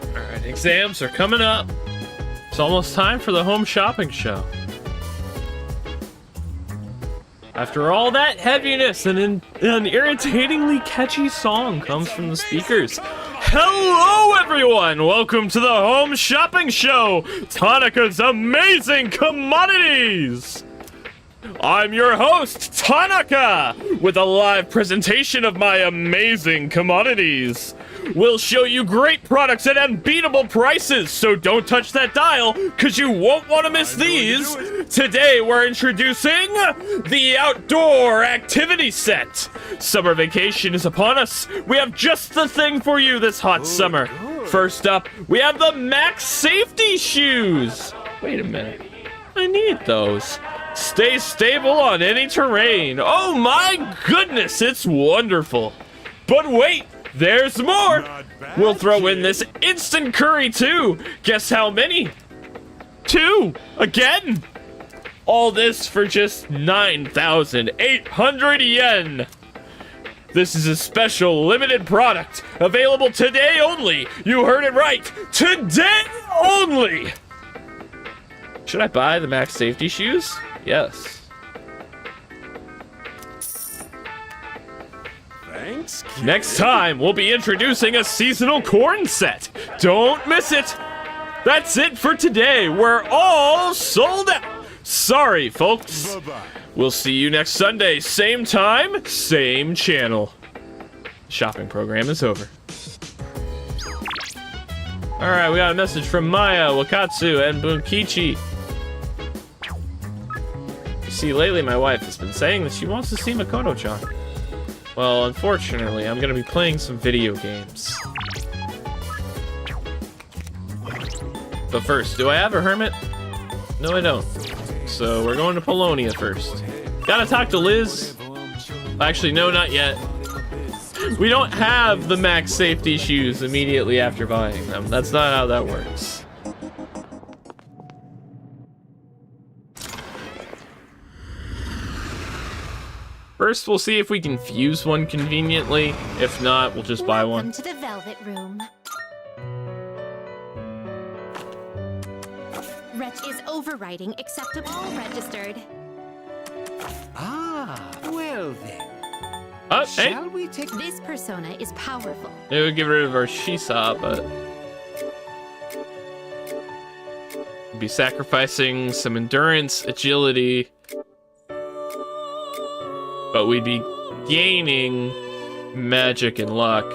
Alright, exams are coming up. It's almost time for the home shopping show. After all that heaviness, an irritatingly catchy song comes from the speakers. Hello everyone! Welcome to the Home Shopping Show! Tanaka's Amazing Commodities! I'm your host, Tanaka, with a live presentation of my amazing commodities. We'll show you great products at unbeatable prices, so don't touch that dial, because you won't want to miss these. Today, we're introducing the Outdoor Activity Set. Summer vacation is upon us. We have just the thing for you this hot summer. First up, we have the Max Safety Shoes. Wait a minute. I need those. Stay stable on any terrain. Oh my goodness, it's wonderful. But wait, there's more. We'll throw in this instant curry too. Guess how many? 2. Again. All this for just 9,800 yen. This is a special limited product available today only. You heard it right. Today only. Should I buy the Max Safety Shoes? Yes. Thanks. Next time, we'll be introducing a seasonal corn set. Don't miss it. That's it for today. We're all sold out. Sorry, folks. Bye-bye. We'll see you next Sunday. Same time, same channel. Shopping program is over. All right, we got a message from Maya, Wakatsu, and Bunkichi. See, lately my wife has been saying that she wants to see Makoto-chan. Well, unfortunately, I'm gonna be playing some video games. But first, do I have a hermit? No, I don't. So we're going to Polonia first. Gotta talk to Liz. Actually, no, not yet. We don't have the Max Safety Shoes immediately after buying them. That's not how that works. First, we'll see if we can fuse one conveniently. If not, we'll just buy one. Welcome to the Velvet Room. Reg is overriding acceptable registered. Ah, well then. Oh, hey. Shall we take This persona is powerful. Maybe we'll get rid of our Shisa, but... We'd be sacrificing some endurance, agility, but we'd be gaining magic and luck.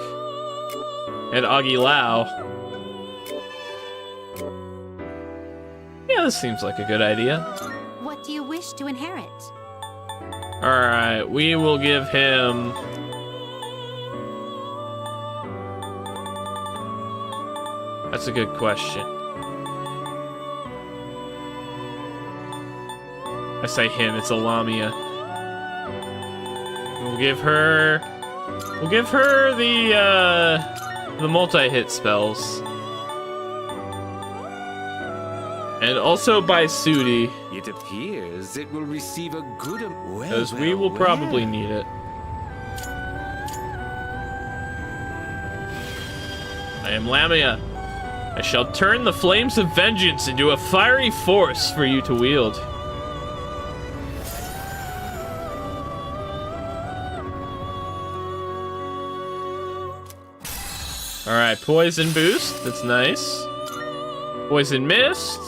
And Augie Lau. Yeah, this seems like a good idea. What do you wish to inherit? Alright, we will give him... That's a good question. I say him, it's a Lamia. We'll give her the multi-hit spells. And also by Sudi. It appears it will receive a good... Because we will probably need it. I am Lamia. I shall turn the flames of vengeance into a fiery force for you to wield. Alright, poison boost. That's nice. Poison mist.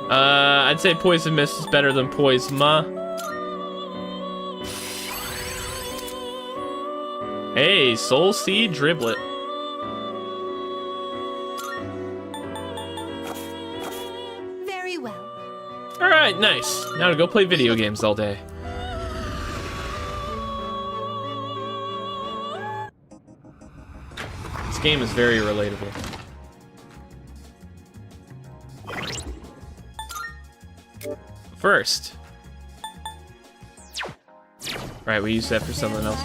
I'd say poison mist is better than poisma. Hey, soul seed driblet. Very well. Alright, nice. Now to go play video games all day. This game is very relatable. First. Right, we used that for something else.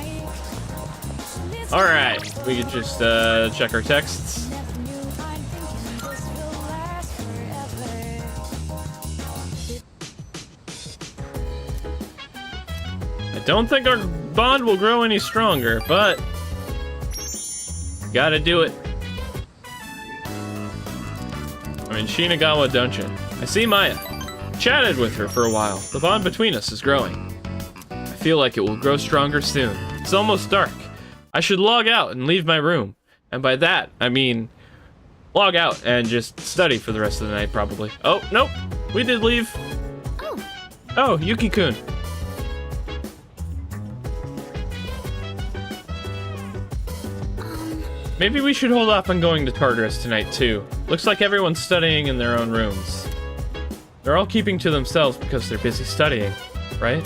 Alright, we could just check our texts. I don't think our bond will grow any stronger, but gotta do it. I mean, Shinagawa, don't you? I see Maya. Chatted with her for a while. The bond between us is growing. I feel like it will grow stronger soon. It's almost dark. I should log out and leave my room. And by that, I mean log out and just study for the rest of the night, probably. Oh, nope. We did leave. Oh, Yuki-kun. Maybe we should hold off on going to Tartarus tonight, too. Looks like everyone's studying in their own rooms. They're all keeping to themselves because they're busy studying, right?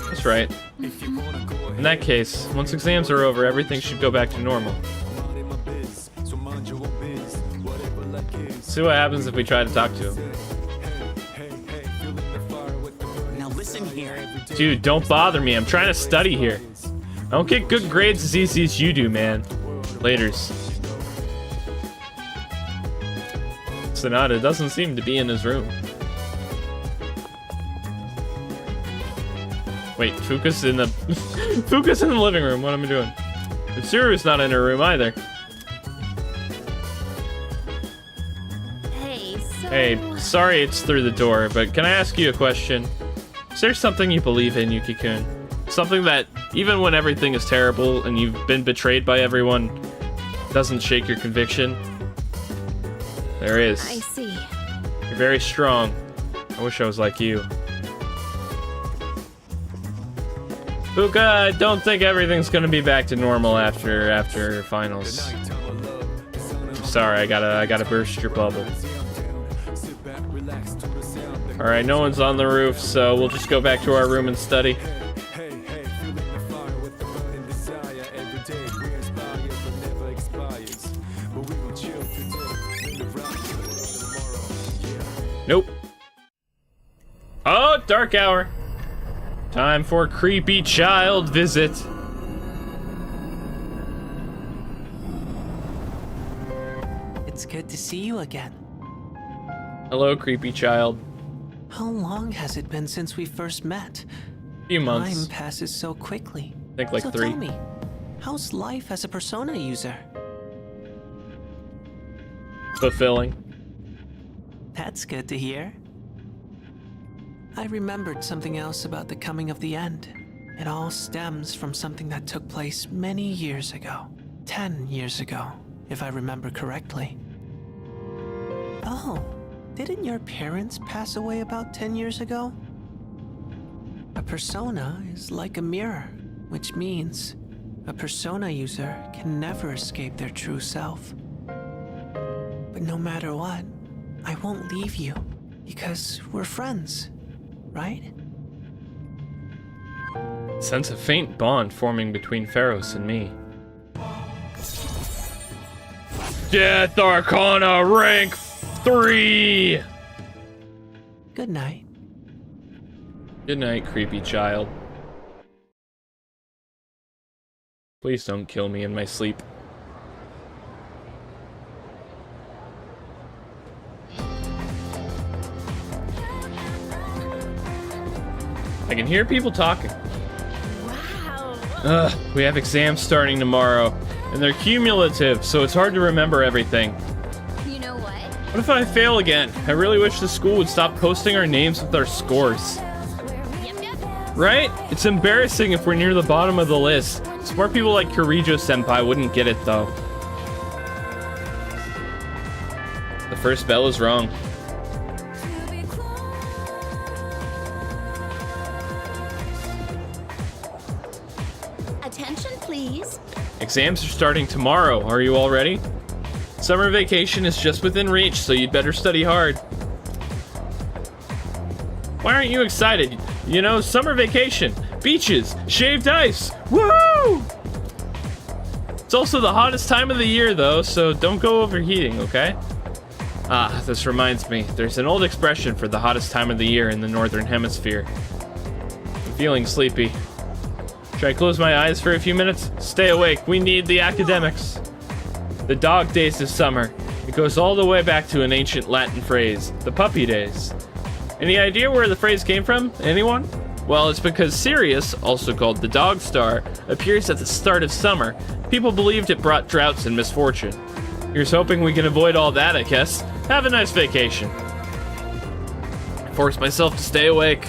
That's right. In that case, once exams are over, everything should go back to normal. See what happens if we try to talk to him. Now listen here. Dude, don't bother me. I'm trying to study here. I don't get good grades as easy as you do, man. Laters. Sonata doesn't seem to be in his room. Wait, Fuka's in the Fuka's in the living room. What am I doing? Mitsuru's not in her room either. Hey, so... Hey, sorry it's through the door, but can I ask you a question? Is there something you believe in, Yuki-kun? Something that, even when everything is terrible and you've been betrayed by everyone, doesn't shake your conviction? There is. I see. You're very strong. I wish I was like you. Fuka, I don't think everything's gonna be back to normal after finals. I'm sorry, I gotta burst your bubble. Alright, no one's on the roof, so we'll just go back to our room and study. Nope. Oh, dark hour. Time for creepy child visit. It's good to see you again. Hello, creepy child. How long has it been since we first met? A few months. Time passes so quickly. I think like 3. Tell me, how's life as a Persona user? Fulfilling. That's good to hear. I remembered something else about the coming of the end. It all stems from something that took place many years ago. 10 years ago, if I remember correctly. Oh, didn't your parents pass away about 10 years ago? A persona is like a mirror, which means a persona user can never escape their true self. But no matter what, I won't leave you, because we're friends, right? Sense a faint bond forming between Pharos and me. Death Arcana rank 3! Good night. Good night, creepy child. Please don't kill me in my sleep. I can hear people talking. Wow. We have exams starting tomorrow, and they're cumulative, so it's hard to remember everything. You know what? What if I fail again? I really wish the school would stop posting our names with our scores. Right? It's embarrassing if we're near the bottom of the list. Smart people like Kirijo-senpai wouldn't get it, though. The first bell is wrong. Attention, please. Exams are starting tomorrow. Are you all ready? Summer vacation is just within reach, so you'd better study hard. Why aren't you excited? You know, summer vacation, beaches, shaved ice. Woo! It's also the hottest time of the year, though, so don't go overheating, okay? Ah, this reminds me. There's an old expression for the hottest time of the year in the Northern Hemisphere. I'm feeling sleepy. Should I close my eyes for a few minutes? Stay awake. We need the academics. The dog days of summer. It goes all the way back to an ancient Latin phrase, the puppy days. Any idea where the phrase came from? Anyone? Well, it's because Sirius, also called the dog star, appears at the start of summer. People believed it brought droughts and misfortune. Here's hoping we can avoid all that, I guess. Have a nice vacation. I forced myself to stay awake.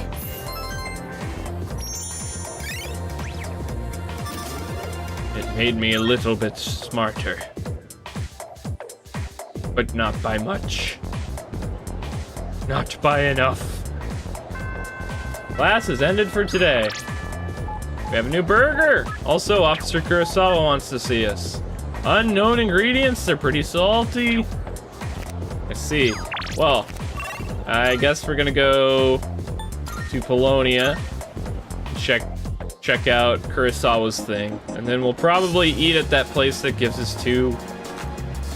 It made me a little bit smarter. But not by much. Not by enough. Class has ended for today. We have a new burger. Also, Officer Kurosawa wants to see us. Unknown ingredients, they're pretty salty. I see. Well, I guess we're gonna go to Polonia, check out Kurosawa's thing, and then we'll probably eat at that place that gives us 2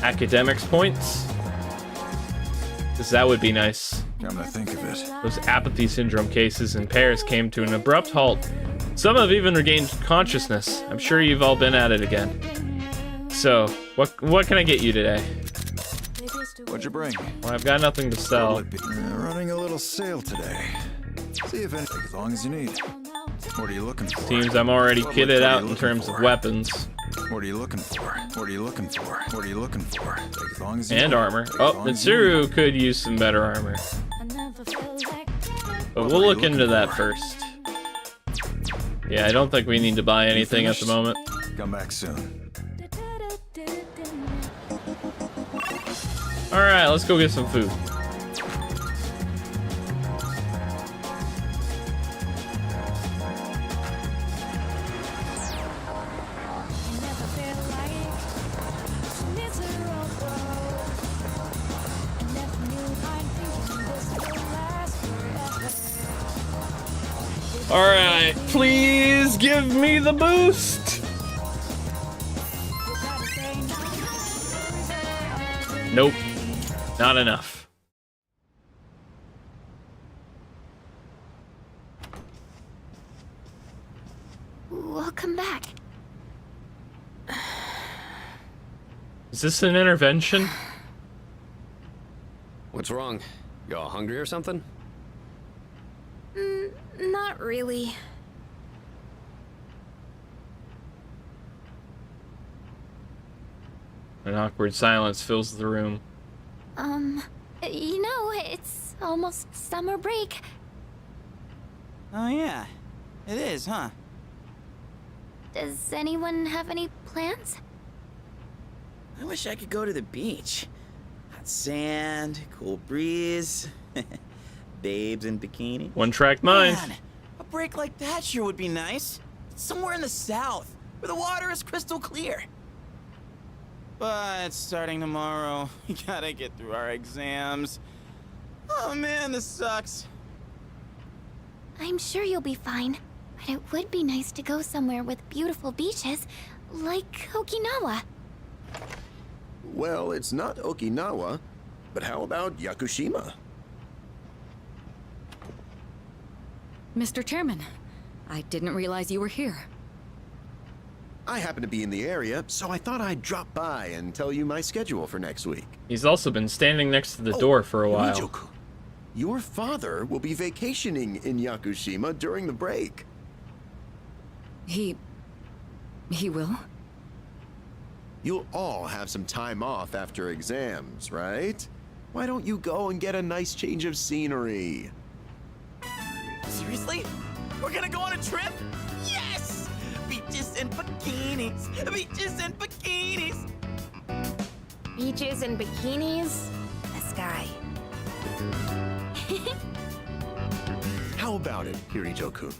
academics points. Because that would be nice. Come to think of it. Those apathy syndrome cases in Paris came to an abrupt halt. Some have even regained consciousness. I'm sure you've all been at it again. So, what can I get you today? What'd you bring? Well, I've got nothing to sell. Running a little sale today. See if anything, as long as you need. What are you looking for? Seems I'm already kitted out in terms of weapons. What are you looking for? What are you looking for? What are you looking for? As long as you and need. armor. Oh, Mitsuru could use some better armor. But we'll look into that first. Yeah, I don't think we need to buy anything at the moment. Come back soon. Alright, let's go get some food. Alright, please give me the boost! Nope, not enough. Welcome back. Is this an intervention? What's wrong? You all hungry or something? Not really. An awkward silence fills the room. You know, it's almost summer break. Oh yeah, it is, huh? Does anyone have any plans? I wish I could go to the beach. sand, cool breeze, babes in bikini. One-track mind. Man, a break like that sure would be nice. Somewhere in the south, where the water is crystal clear. But starting tomorrow, we gotta get through our exams. Oh man, this sucks. I'm sure you'll be fine. But it would be nice to go somewhere with beautiful beaches, like Okinawa. Well, it's not Okinawa, but how about Yakushima? Mr. Chairman, I didn't realize you were here. I happen to be in the area, so I thought I'd drop by and tell you my schedule for next week. He's also been standing next to the door for a while. Mijoku, your father will be vacationing in Yakushima during the break. He will? You'll all have some time off after exams, right? Why don't you go and get a nice change of scenery? Seriously? We're gonna go on a trip? Yes! Beaches and bikinis! Beaches and bikinis! Beaches and bikinis? The sky. How about it, Kirito-kun?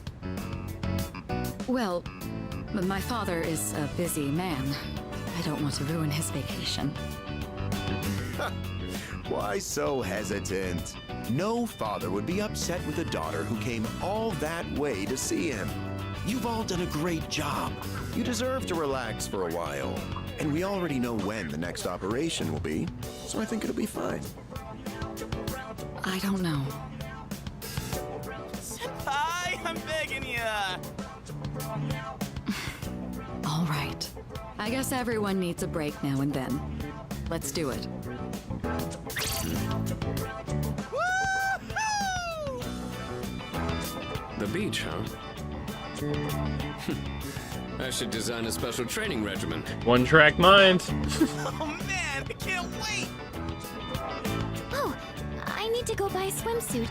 Well, my father is a busy man. I don't want to ruin his vacation. Why so hesitant? No father would be upset with a daughter who came all that way to see him. You've all done a great job. You deserve to relax for a while. And we already know when the next operation will be, so I think it'll be fine. I don't know. Senpai, I'm begging ya! All right. I guess everyone needs a break now and then. Let's do it. The beach, huh? I should design a special training regimen. One-track mind. Oh man, I can't wait! Oh, I need to go buy a swimsuit.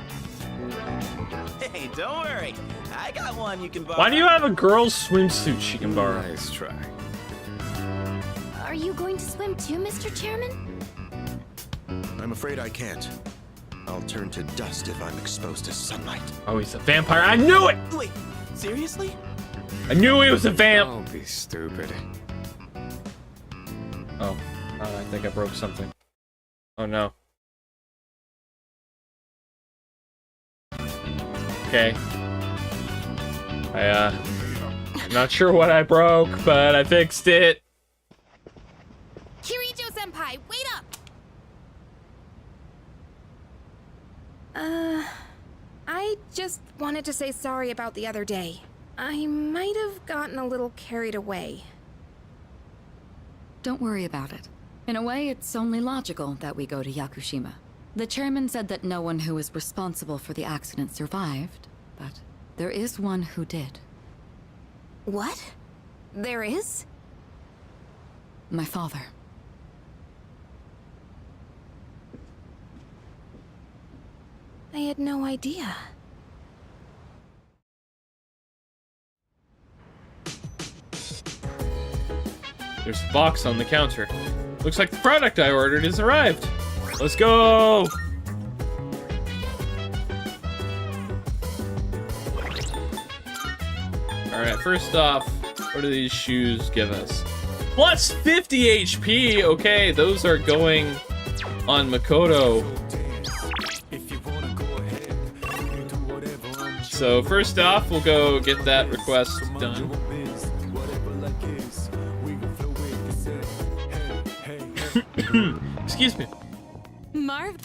Hey, don't worry. I got one you can borrow. Why do you have a girl's swimsuit she can borrow? Nice try. Are you going to swim too, Mr. Chairman? I'm afraid I can't. I'll turn to dust if I'm exposed to sunlight. Oh, he's a vampire. I knew it! Wait, seriously? I knew he was a vamp! Don't be stupid. Oh, I think I broke something. Oh no. Okay. I'm not sure what I broke, but I fixed it. Kirito-senpai, wait up! I just wanted to say sorry about the other day. I might have gotten a little carried away. Don't worry about it. In a way, it's only logical that we go to Yakushima. The chairman said that no one who was responsible for the accident survived, but there is one who did. What? There is? My father. I had no idea. There's a box on the counter. Looks like the product I ordered has arrived. Let's go! Alright, first off, what do these shoes give us? Plus 50 HP! Okay, those are going on Makoto. So first off, we'll go get that request done. Excuse me. Marv,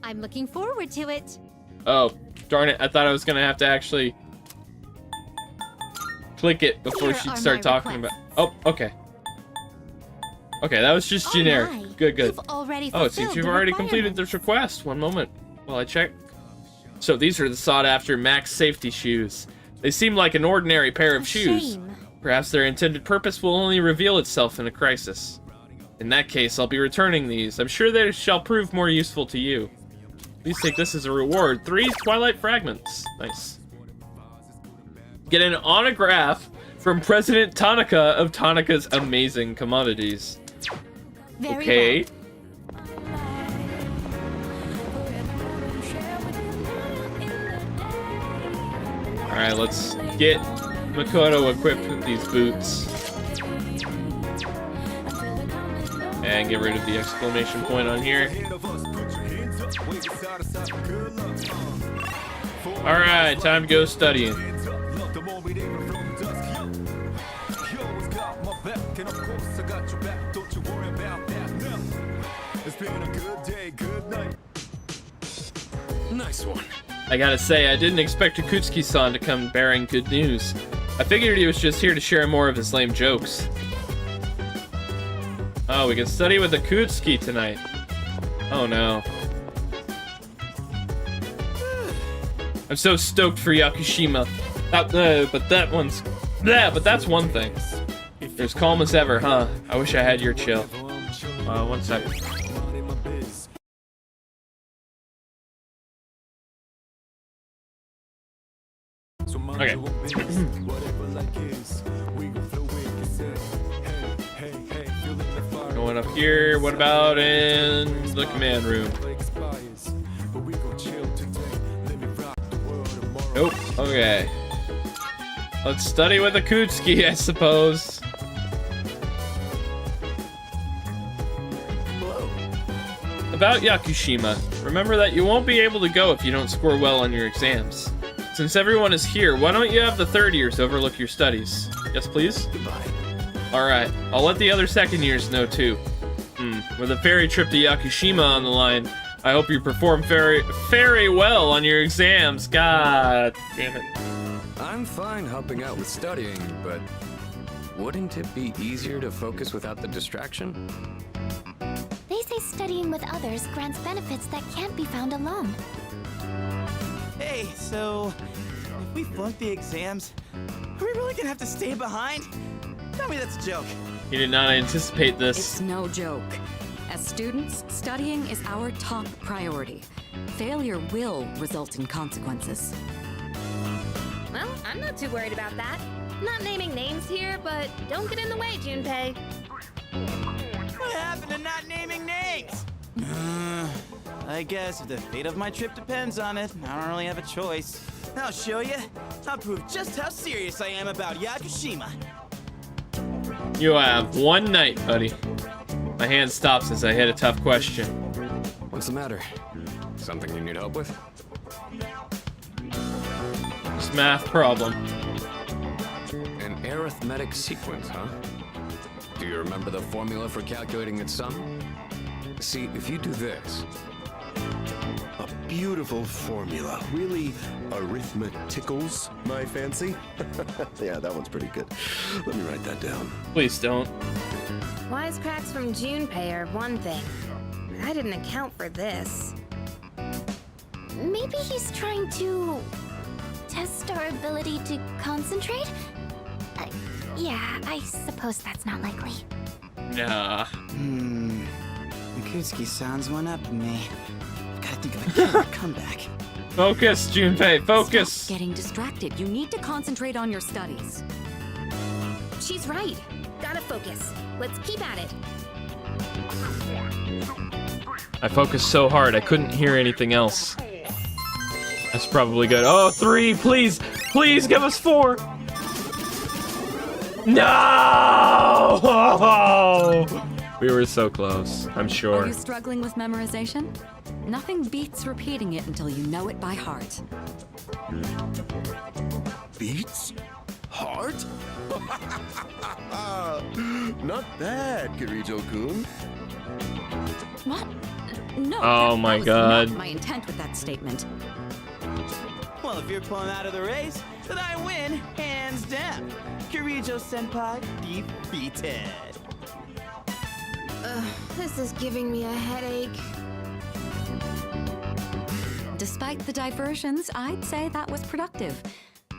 I'm looking forward to it. Oh, darn it. I thought I was gonna have to actually click it before Here she'd are start my talking about. Oh, okay. Okay, that was just generic. my. Good, good. You've already Oh, it seems fulfilled you've the already completed requirements. this request. One moment while I check. So these are the sought-after max safety shoes. They seem like an ordinary pair of shoes. Shame. Perhaps their intended purpose will only reveal itself in a crisis. In that case, I'll be returning these. I'm sure they shall prove more useful to you. Please take this as a reward. 3 Twilight Fragments. Nice. Get an autograph from President Tanaka of Tanaka's Amazing Commodities. Very Okay. Alright, let's get Makoto equipped with these boots. And get rid of the exclamation point on here. Alright, time to go studying. Nice one. I gotta say, I didn't expect Akutsuki-san to come bearing good news. I figured he was just here to share more of his lame jokes. Oh, we can study with Akutsuki tonight. Oh no. I'm so stoked for Yakushima. But that's one thing. You're as calm as ever, huh? I wish I had your chill. 1 second. Okay. Going up here. What about in the command room? Nope. Okay. Let's study with Akutsuki, I suppose. About Yakushima, remember that you won't be able to go if you don't score well on your exams. Since everyone is here, why don't you have the third years overlook your studies? Yes, please? Goodbye. Alright, I'll let the other second years know too. With a ferry trip to Yakushima on the line, I hope you perform very well on your exams. God damn it. I'm fine helping out with studying, but wouldn't it be easier to focus without the distraction? They say studying with others grants benefits that can't be found alone. Hey, so if we flunk the exams, are we really gonna have to stay behind? Tell me that's a joke. You did not anticipate this. It's no joke. As students, studying is our top priority. Failure will result in consequences. Well, I'm not too worried about that. Not naming names here, but don't get in the way, Junpei. What happened to not naming names? I guess if the fate of my trip depends on it, I don't really have a choice. I'll show you. I'll prove just how serious I am about Yakushima. You have one night, buddy. My hand stops as I hit a tough question. What's the matter? Something you need help with? Just math problem. An arithmetic sequence, huh? Do you remember the formula for calculating its sum? See, if you do this... A beautiful formula. Really arithmeticals my fancy. Yeah, that one's pretty good. Let me write that down. Please don't. Wisecracks from Junpei are one thing. I didn't account for this. Maybe he's trying to test our ability to concentrate? Yeah, I suppose that's not likely. Nah. Akutsuki-san's one up me. Gotta think of a killer comeback. Focus, Junpei, focus! Stop getting distracted. You need to concentrate on your studies. She's right. Gotta focus. Let's keep at it. I focused so hard I couldn't hear anything else. That's probably good. Oh, 3, please! Please give us 4! No! We were so close, I'm sure. Are you struggling with memorization? Nothing beats repeating it until you know it by heart. Beats? Heart? Not bad, Kirito-kun. What? No. Oh my God. Not my intent with that statement. Well, if you're pulling out of the race, then I win, hands down. Kirijo-senpai defeated. This is giving me a headache. Despite the diversions, I'd say that was productive.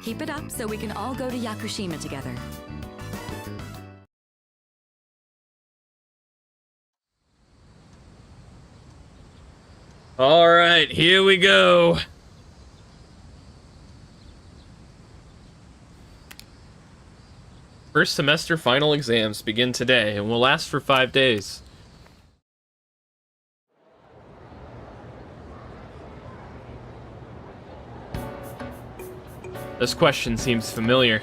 Keep it up so we can all go to Yakushima together. All right, here we go. First semester final exams begin today and will last for 5 days. This question seems familiar.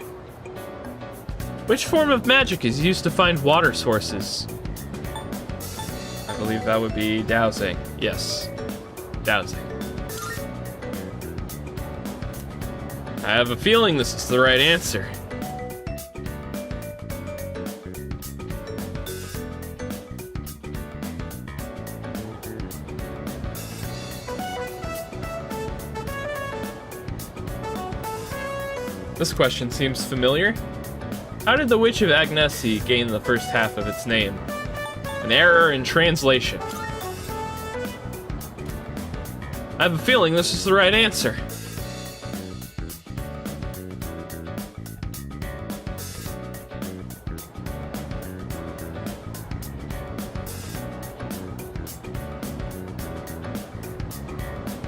Which form of magic is used to find water sources? I believe that would be dowsing. Yes, dowsing. I have a feeling this is the right answer. This question seems familiar. How did the Witch of Agnessi gain the first half of its name? An error in translation. I have a feeling this is the right answer.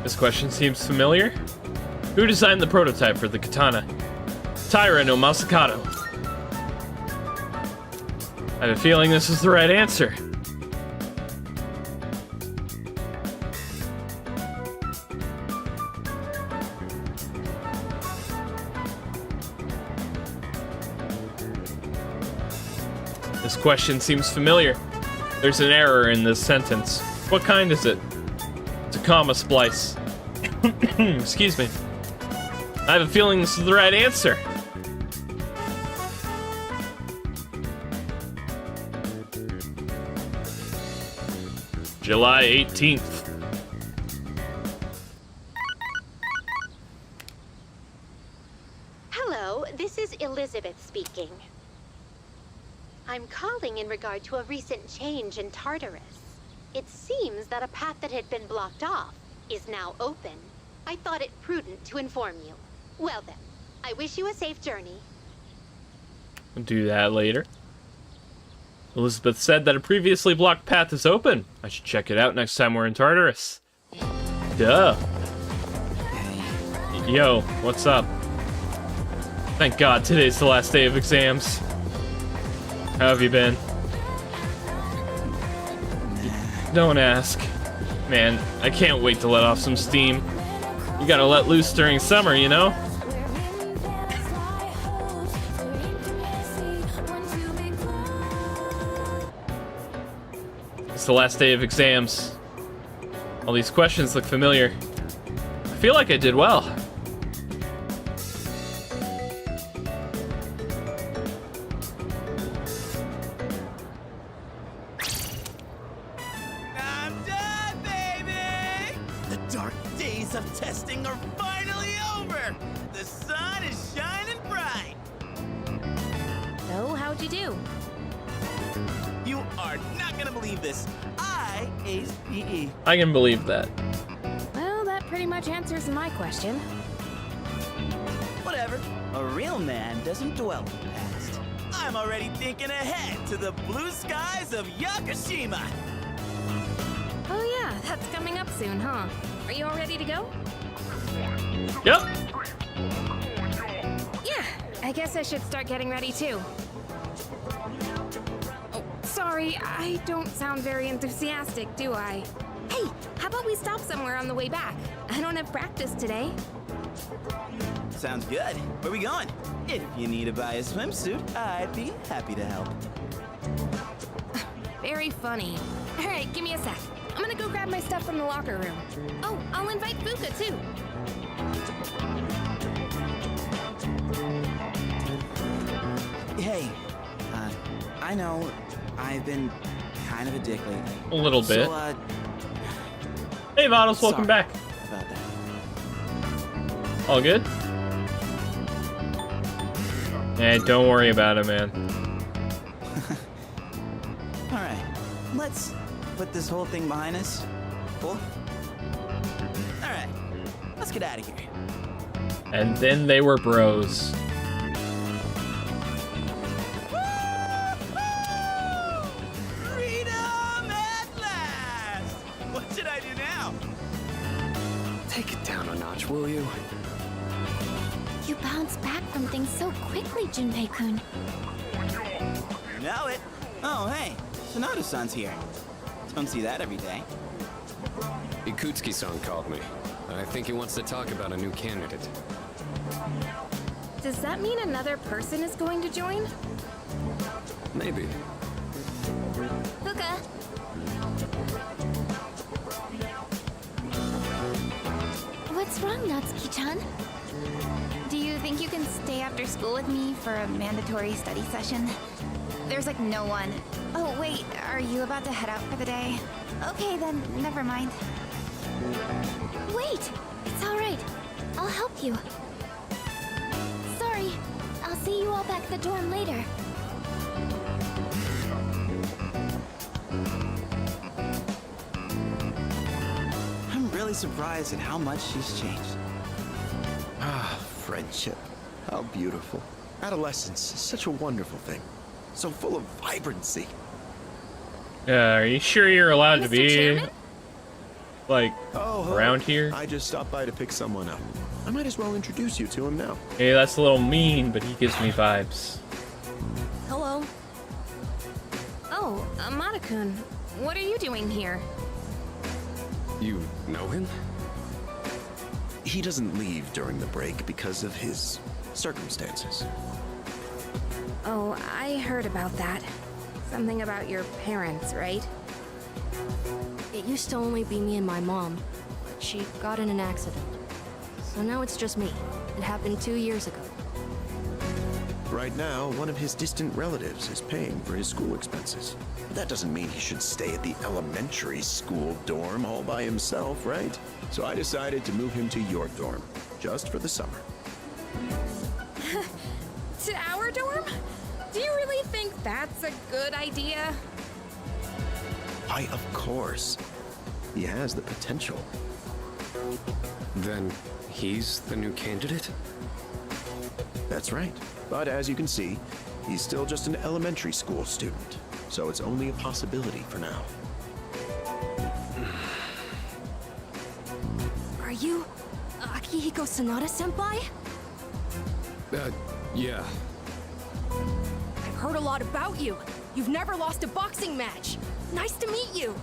This question seems familiar. Who designed the prototype for the katana? Taira no Masakato. I have a feeling this is the right answer. This question seems familiar. There's an error in this sentence. What kind is it? It's a comma splice. Excuse me. I have a feeling this is the right answer. July 18th. Hello, this is Elizabeth speaking. I'm calling in regard to a recent change in Tartarus. It seems that a path that had been blocked off is now open. I thought it prudent to inform you. Well then, I wish you a safe journey. We'll do that later. Elizabeth said that a previously blocked path is open. I should check it out next time we're in Tartarus. Duh. Yo, what's up? Thank God today's the last day of exams. How have you been? Don't ask. Man, I can't wait to let off some steam. You gotta let loose during summer, you know? It's the last day of exams. All these questions look familiar. I feel like I did well. I'm done, baby! The dark days of testing are finally over! The sun is shining bright! So, how'd you do? You are not gonna believe this. I aced PE. I can believe that. Well, that pretty much answers my question. Whatever. A real man doesn't dwell in the past. I'm already thinking ahead to the blue skies of Yakushima. Oh yeah, that's coming up soon, huh? Are you all ready to go? Yep. Yeah, I guess I should start getting ready too. Oh, sorry, I don't sound very enthusiastic, do I? Hey, how about we stop somewhere on the way back? I don't have practice today. Sounds good. Where we going? If you need to buy a swimsuit, I'd be happy to help. Very funny. All right, give me a sec. I'm gonna go grab my stuff from the locker room. Oh, I'll invite Fuka too. Hey, I know I've been kind of a dick lately. A little bit. So, Hey, Vados, welcome back. About that. All good? Hey, don't worry about it, man. All right, let's put this whole thing behind us. Cool? All right, let's get out of here. And then they were bros. Freedom at last! What should I do now? Take it down a notch, will you? You bounce back from things so quickly, Junpei-kun. You know it. Oh, hey, Sonata-san's here. Don't see that every day. Ikutsuki-san called me. I think he wants to talk about a new candidate. Does that mean another person is going to join? Maybe. Hookah. What's wrong, Natsuki-chan? Do you think you can stay after school with me for a mandatory study session? There's like no one. Oh, wait, are you about to head out for the day? Okay, then, never mind. Wait! It's alright. I'll help you. Sorry. I'll see you all back at the dorm later. I'm really surprised at how much she's changed. Ah, friendship. How beautiful. Adolescence is such a wonderful thing. So full of vibrancy. Are you sure you're allowed to be, like, Oh, around here? I just stopped by to pick someone up. I might as well introduce you to him now. Hey, that's a little mean, but he gives me vibes. Hello. Oh, Amada-kun, what are you doing here? You know him? He doesn't leave during the break because of his circumstances. Oh, I heard about that. Something about your parents, right? It used to only be me and my mom, but she got in an accident. So now it's just me. It happened 2 years ago. Right now, one of his distant relatives is paying for his school expenses. But that doesn't mean he should stay at the elementary school dorm all by himself, right? So I decided to move him to your dorm, just for the summer. To our dorm? Do you really think that's a good idea? Why, of course. He has the potential. Then he's the new candidate? That's right. But as you can see, he's still just an elementary school student. So it's only a possibility for now. Are you Akihiko Sanada-senpai? Yeah. I've heard a lot about you. You've never lost a boxing match. Nice to meet you.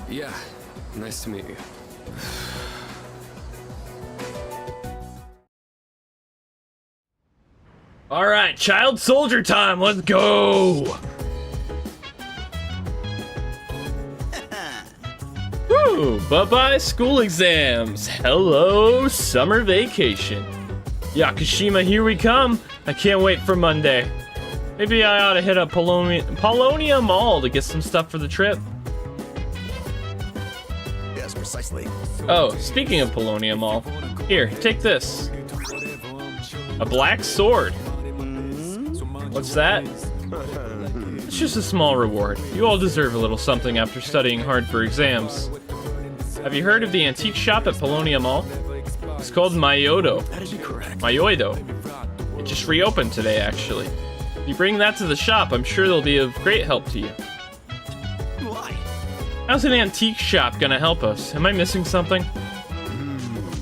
Yeah. Nice to meet you. All right, child soldier time. Let's go. Woo! Bye-bye school exams. Hello, summer vacation. Yakushima, here we come. I can't wait for Monday. Maybe I ought to hit up Polonia Mall to get some stuff for the trip. Yes, precisely. Oh, speaking of Polonia Mall, here, take this. A black sword. What's that? It's just a small reward. You all deserve a little something after studying hard for exams. Have you heard of the antique shop at Polonia Mall? It's called Myodo. That is correct. Myodo. It just reopened today, actually. If you bring that to the shop, I'm sure they'll be of great help to you. Why? How's an antique shop gonna help us? Am I missing something?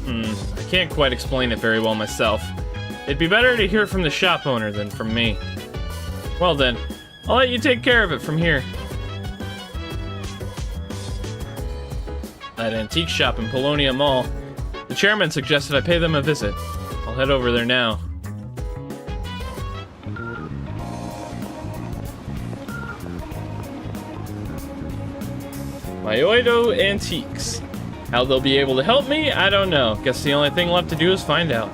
I can't quite explain it very well myself. It'd be better to hear from the shop owner than from me. Well then, I'll let you take care of it from here. That antique shop in Polonia Mall. The chairman suggested I pay them a visit. I'll head over there now. Myodo Antiques. How they'll be able to help me, I don't know. Guess the only thing left to do is find out.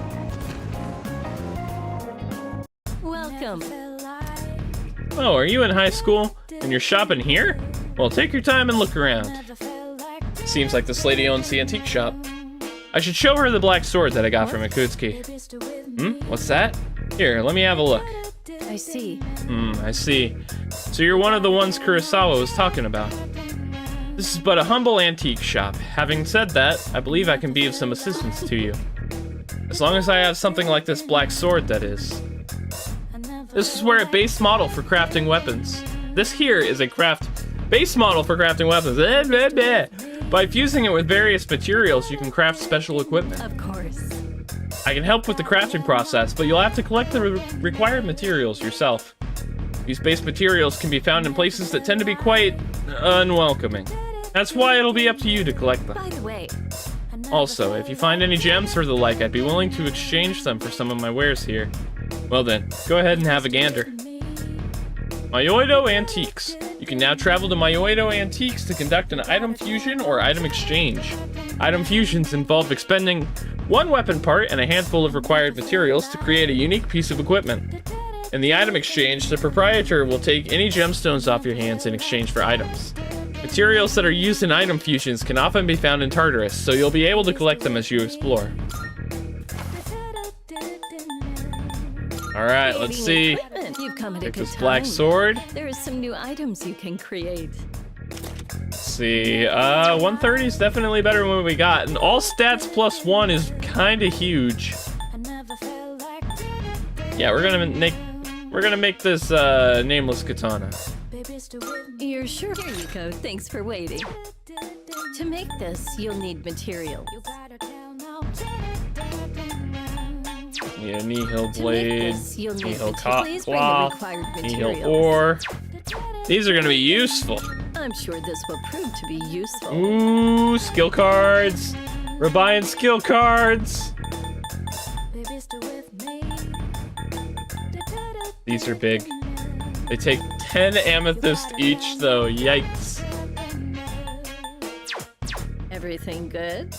Welcome. Oh, are you in high school? And you're shopping here? Well, take your time and look around. Seems like this lady owns the antique shop. I should show her the black sword that I got from Akutsuki. What's that? Here, let me have a look. I see. I see. So you're one of the ones Kurosawa was talking about. This is but a humble antique shop. Having said that, I believe I can be of some assistance to you. As long as I have something like this black sword, that is. This is where a base model for crafting weapons. This here is a base model for crafting weapons. By fusing it with various materials, you can craft special equipment. Of course. I can help with the crafting process, but you'll have to collect the required materials yourself. These base materials can be found in places that tend to be quite unwelcoming. That's why it'll be up to you to collect them. By the way, Also, if you find any gems or the like, I'd be willing to exchange them for some of my wares here. Well then, go ahead and have a gander. OHNO Antiques. You can now travel to OHNO Antiques to conduct an item fusion or item exchange. Item fusions involve expending one weapon part and a handful of required materials to create a unique piece of equipment. In the item exchange, the proprietor will take any gemstones off your hands in exchange for items. Materials that are used in item fusions can often be found in Tartarus, so you'll be able to collect them as you explore. Alright, let's see. You've come at a Take good this black sword. There are some new items you can create. Let's see. 130 is definitely better than what we got. And all stats plus 1 is kind of huge. Yeah, we're gonna make this nameless katana. You're sure? Here you go. Thanks for waiting. To make this, you'll need materials. Yeah, knee-hill blade, knee-hill cloth, knee-hill knee-hill ore. These are gonna be useful. I'm sure this will prove to be useful. Ooh, skill cards. We're buying skill cards. These are big. They take 10 amethyst each, though. Yikes. Everything good?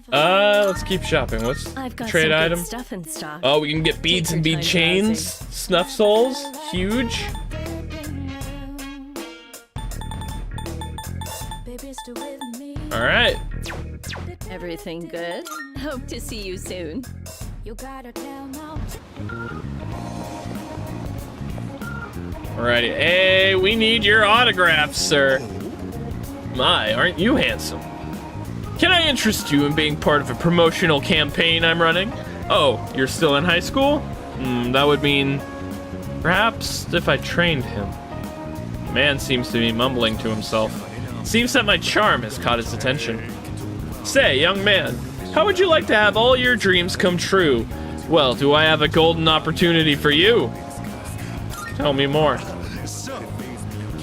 Let's keep shopping. What's I've got trade some item? good stuff in stock. Oh, we can get beads and bead chains. Snuff souls. Huge. Alright. Everything good? Hope to see you soon. Alrighty. Hey, we need your autographs, sir. My, aren't you handsome? Can I interest you in being part of a promotional campaign I'm running? Oh, you're still in high school? That would mean... perhaps if I trained him. The man seems to be mumbling to himself. Seems that my charm has caught his attention. Say, young man, how would you like to have all your dreams come true? Well, do I have a golden opportunity for you? Tell me more.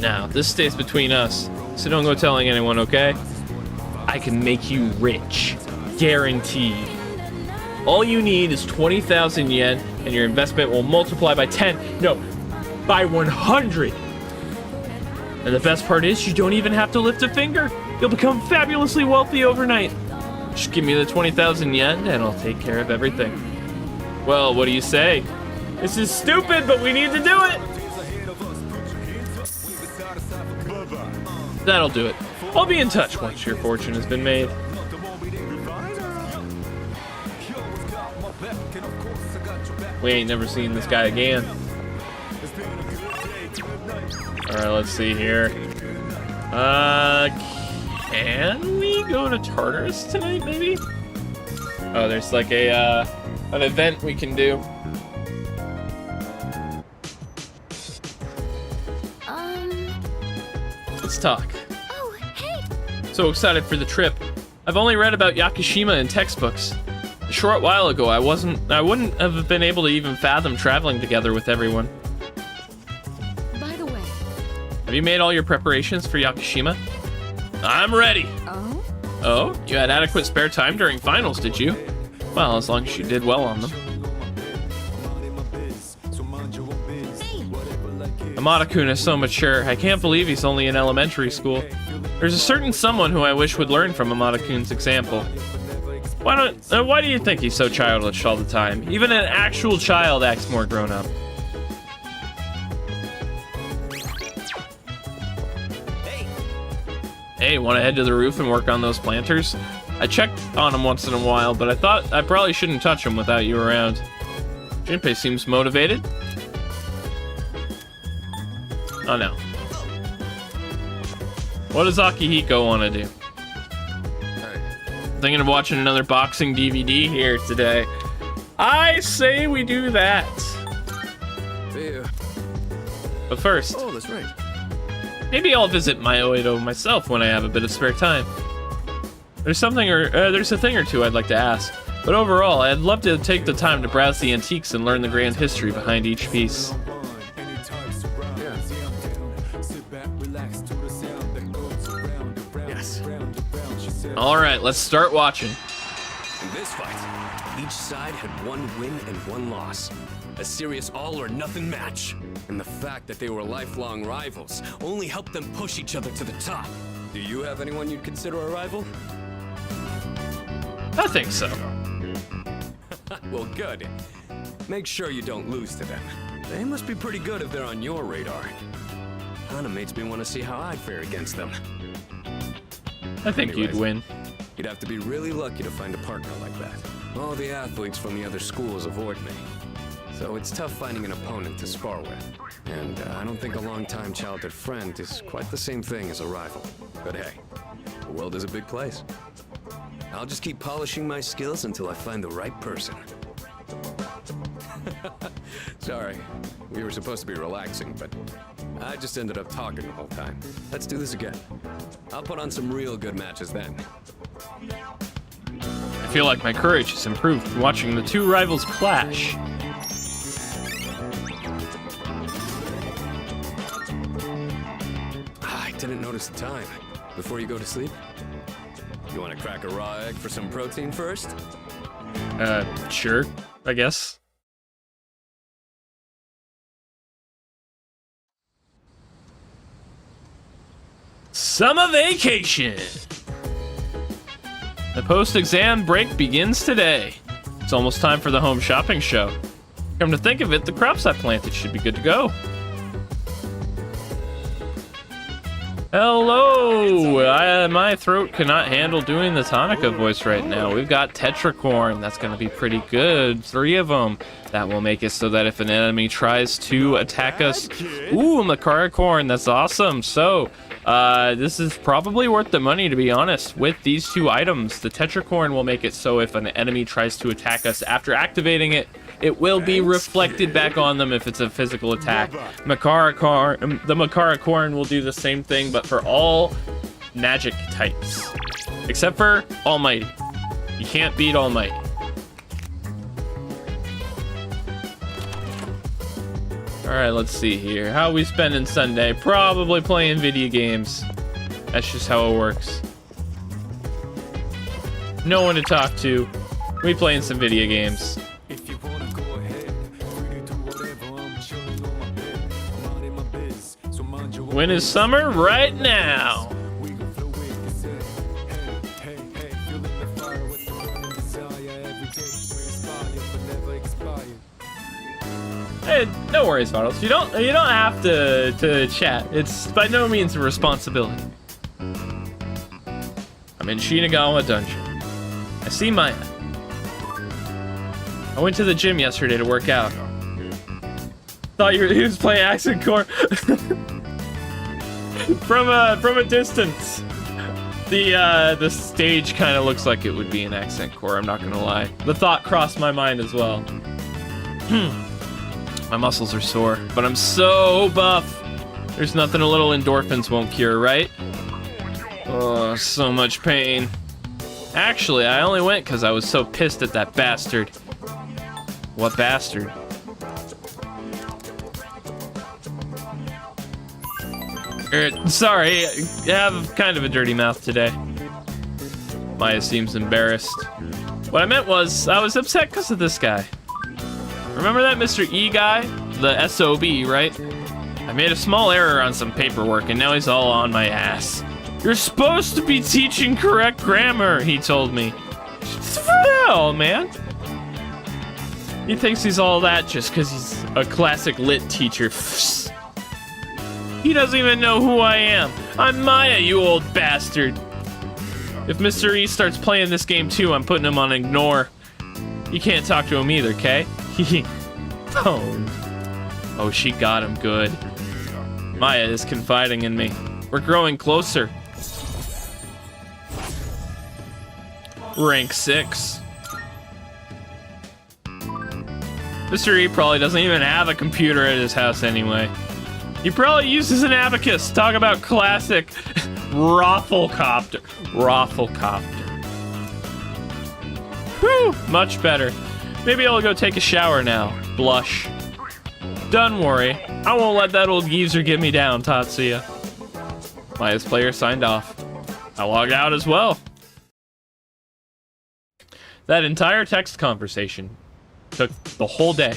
Now, this stays between us, so don't go telling anyone, okay? I can make you rich. Guaranteed. All you need is 20,000 yen, and your investment will multiply by 10. No, by 100. And the best part is, you don't even have to lift a finger. You'll become fabulously wealthy overnight. Just give me the 20,000 yen, and I'll take care of everything. Well, what do you say? This is stupid, but we need to do it. That'll do it. I'll be in touch once your fortune has been made. We ain't never seen this guy again. Alright, let's see here. Can we go to Tartarus tonight, maybe? Oh, there's like a, an event we can do. Let's talk. Oh, hey! So excited for the trip. I've only read about Yakushima in textbooks. A short while ago, I wouldn't have been able to even fathom traveling together with everyone. By the way. Have you made all your preparations for Yakushima? I'm ready. Oh? Oh, you had adequate spare time during finals, did you? Well, as long as you did well on them. Amada-kun is so mature. I can't believe he's only in elementary school. There's a certain someone who I wish would learn from Amada-kun's example. Why do you think he's so childish all the time? Even an actual child acts more grown up. Hey, want to head to the roof and work on those planters? I checked on them once in a while, but I thought I probably shouldn't touch them without you around. Junpei seems motivated. Oh no. What does Akihiko want to do? Thinking of watching another boxing DVD here today. I say we do that. But first, Oh, that's right. maybe I'll visit my OHNO myself when I have a bit of spare time. There's a thing or two I'd like to ask, but overall, I'd love to take the time to browse the antiques and learn the grand history behind each piece. Yes. All right, let's start watching. fight. Each side had one win and one loss. A serious all-or-nothing match. And the fact that they were lifelong rivals only helped them push each other to the top. Do you have anyone you'd consider a rival? I think so. Well, good. Make sure you don't lose to them. They must be pretty good if they're on your radar. Kinda makes me want to see how I'd fare against them. I think you'd win. You'd have to be really lucky to find a partner like that. All the athletes from the other schools avoid me. So it's tough finding an opponent to spar with. And I don't think a longtime childhood friend is quite the same thing as a rival. But hey, the world is a big place. I'll just keep polishing my skills until I find the right person. Sorry, we were supposed to be relaxing, but I just ended up talking the whole time. Let's do this again. I'll put on some real good matches then. I feel like my courage has improved from watching the two rivals clash. I didn't notice the time. Before you go to sleep? You want to crack a raw egg for some protein first? Sure, I guess. Summer vacation! The post-exam break begins today. It's almost time for the home shopping show. Come to think of it, the crops I planted should be good to go. Hello! My throat cannot handle doing the Tonica voice right now. We've got Tetracorn. That's going to be pretty good. 3 of them. That will make it so that if an enemy tries to attack us... Ooh, Macaricorn. That's awesome. So, this is probably worth the money, to be honest. With these 2 items, the Tetracorn will make it so if an enemy tries to attack us after activating it, it will be reflected back on them if it's a physical attack. The Macaricorn will do the same thing, but for all magic types. Except for Almighty. You can't beat Almighty. Alright, let's see here. How are we spending Sunday? Probably playing video games. That's just how it works. No one to talk to. We playing some video games. When is summer? Right now. Hey, no worries, Bottles. You don't have to chat. It's by no means a responsibility. I'm in Shinagawa Dungeon. I see Maya. I went to the gym yesterday to work out. Thought he was playing Accent Core. From a distance. The stage kind of looks like it would be an Accent Core, I'm not gonna lie. The thought crossed my mind as well. My muscles are sore, but I'm so buff. There's nothing a little endorphins won't cure, right? Oh, so much pain. Actually, I only went because I was so pissed at that bastard. What bastard? Sorry, I have kind of a dirty mouth today. Maya seems embarrassed. What I meant was, I was upset because of this guy. Remember that Mr. E guy? The SOB, right? I made a small error on some paperwork and now he's all on my ass. You're supposed to be teaching correct grammar, he told me. What the hell, man? He thinks he's all that just because he's a classic lit teacher. He doesn't even know who I am. I'm Maya, you old bastard. If Mr. E starts playing this game too, I'm putting him on ignore. You can't talk to him either, okay? Don't. Oh, she got him good. Maya is confiding in me. We're growing closer. Rank 6. Mr. E probably doesn't even have a computer at his house anyway. He probably uses an abacus. Talk about classic Rafflecopter. Rafflecopter. Whew, much better. Maybe I'll go take a shower now. Blush. Don't worry. I won't let that old geezer get me down, Tatsuya. Maya's player signed off. I logged out as well. That entire text conversation took the whole day.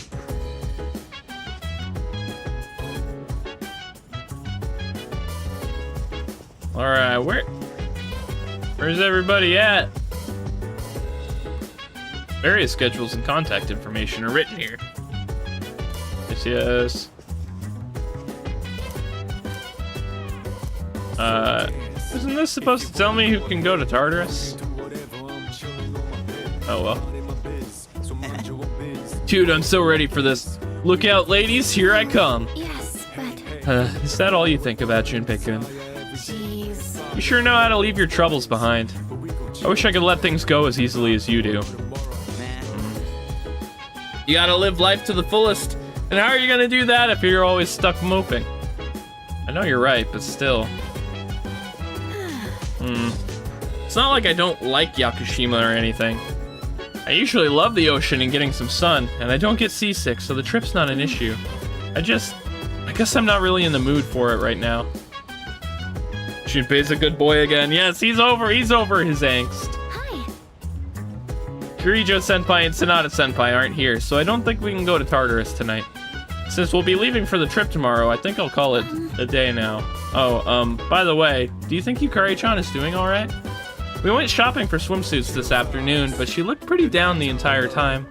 Alright, where's everybody at? Various schedules and contact information are written here. Yes. Isn't this supposed to tell me who can go to Tartarus? Oh well. Dude, I'm so ready for this. Look out, ladies, here I come. Yes, but... Is that all you think about, Junpei-kun? Jeez. You sure know how to leave your troubles behind. I wish I could let things go as easily as you do. You gotta live life to the fullest. And how are you gonna do that if you're always stuck moping? I know you're right, but still. It's not like I don't like Yakushima or anything. I usually love the ocean and getting some sun, and I don't get seasick, so the trip's not an issue. I guess I'm not really in the mood for it right now. Junpei's a good boy again. Yes, he's over his angst. Hi. Kirijo-senpai and Sanada-senpai aren't here, so I don't think we can go to Tartarus tonight. Since we'll be leaving for the trip tomorrow, I think I'll call it a day now. Oh, by the way, do you think Yukari-chan is doing alright? We went shopping for swimsuits this afternoon, but she looked pretty down the entire time.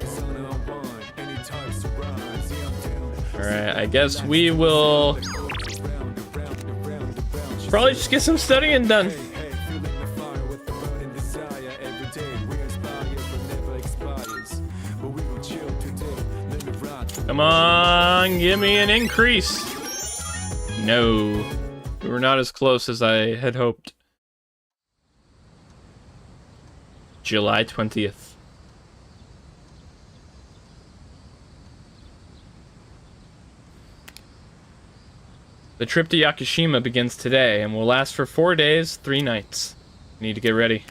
Alright, I guess we will probably just get some studying done. Come on, give me an increase. No, we were not as close as I had hoped. July 20th. The trip to Yakushima begins today and will last for 4 days, 3 nights. Need to get ready.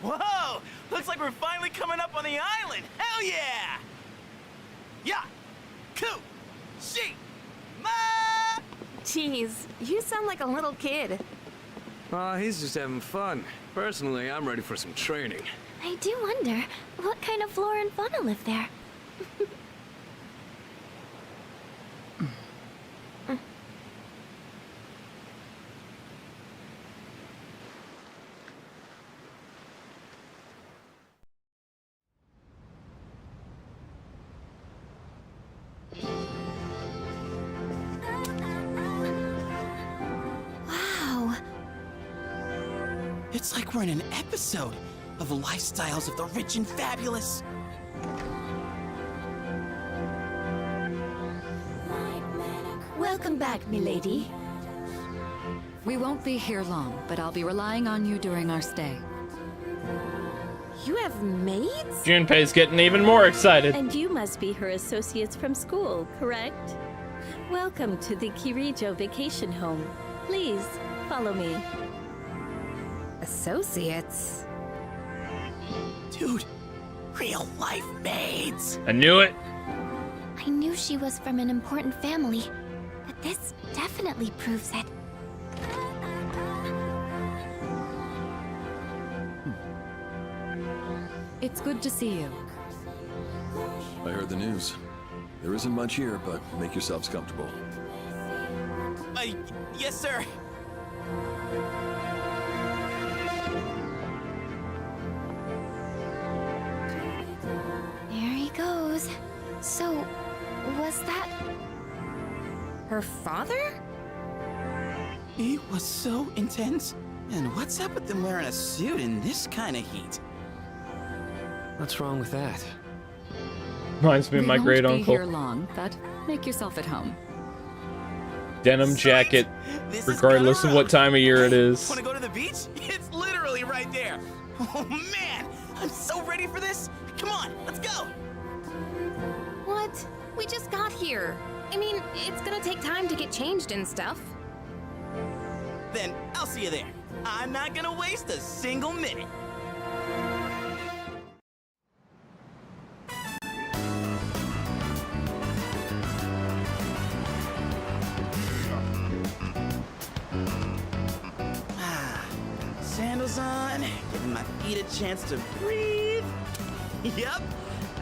Whoa! Looks like we're finally coming up on the island! Hell yeah! Yeah! Ku! She! Ma! Jeez, you sound like a little kid. He's just having fun. Personally, I'm ready for some training. I do wonder, what kind of flora and fauna live there? Wow! It's like we're in an episode of the lifestyles of the rich and fabulous. Welcome back, milady. We won't be here long, but I'll be relying on you during our stay. You have maids? Junpei's getting even more excited. And you must be her associates from school, correct? Welcome to the Kirijo vacation home. Please, follow me. Associates? Dude, real life maids. I knew it. I knew she was from an important family, but this definitely proves it. It's good to see you. I heard the news. There isn't much here, but make yourselves comfortable. Yes, sir. There he goes. So, was that... her father? He was so intense. And what's up with them wearing a suit in this kind of heat? What's wrong with that? Reminds me of my great We won't be uncle. here long, but make yourself at home. Denim jacket, regardless of what time of year it is. Want to go to the beach? It's literally right there. Oh man, I'm so ready for this. Come on, let's go. What? We just got here. I mean, it's gonna take time to get changed and stuff. Then I'll see you there. I'm not gonna waste a single minute. sandals on, giving my feet a chance to breathe. Yep,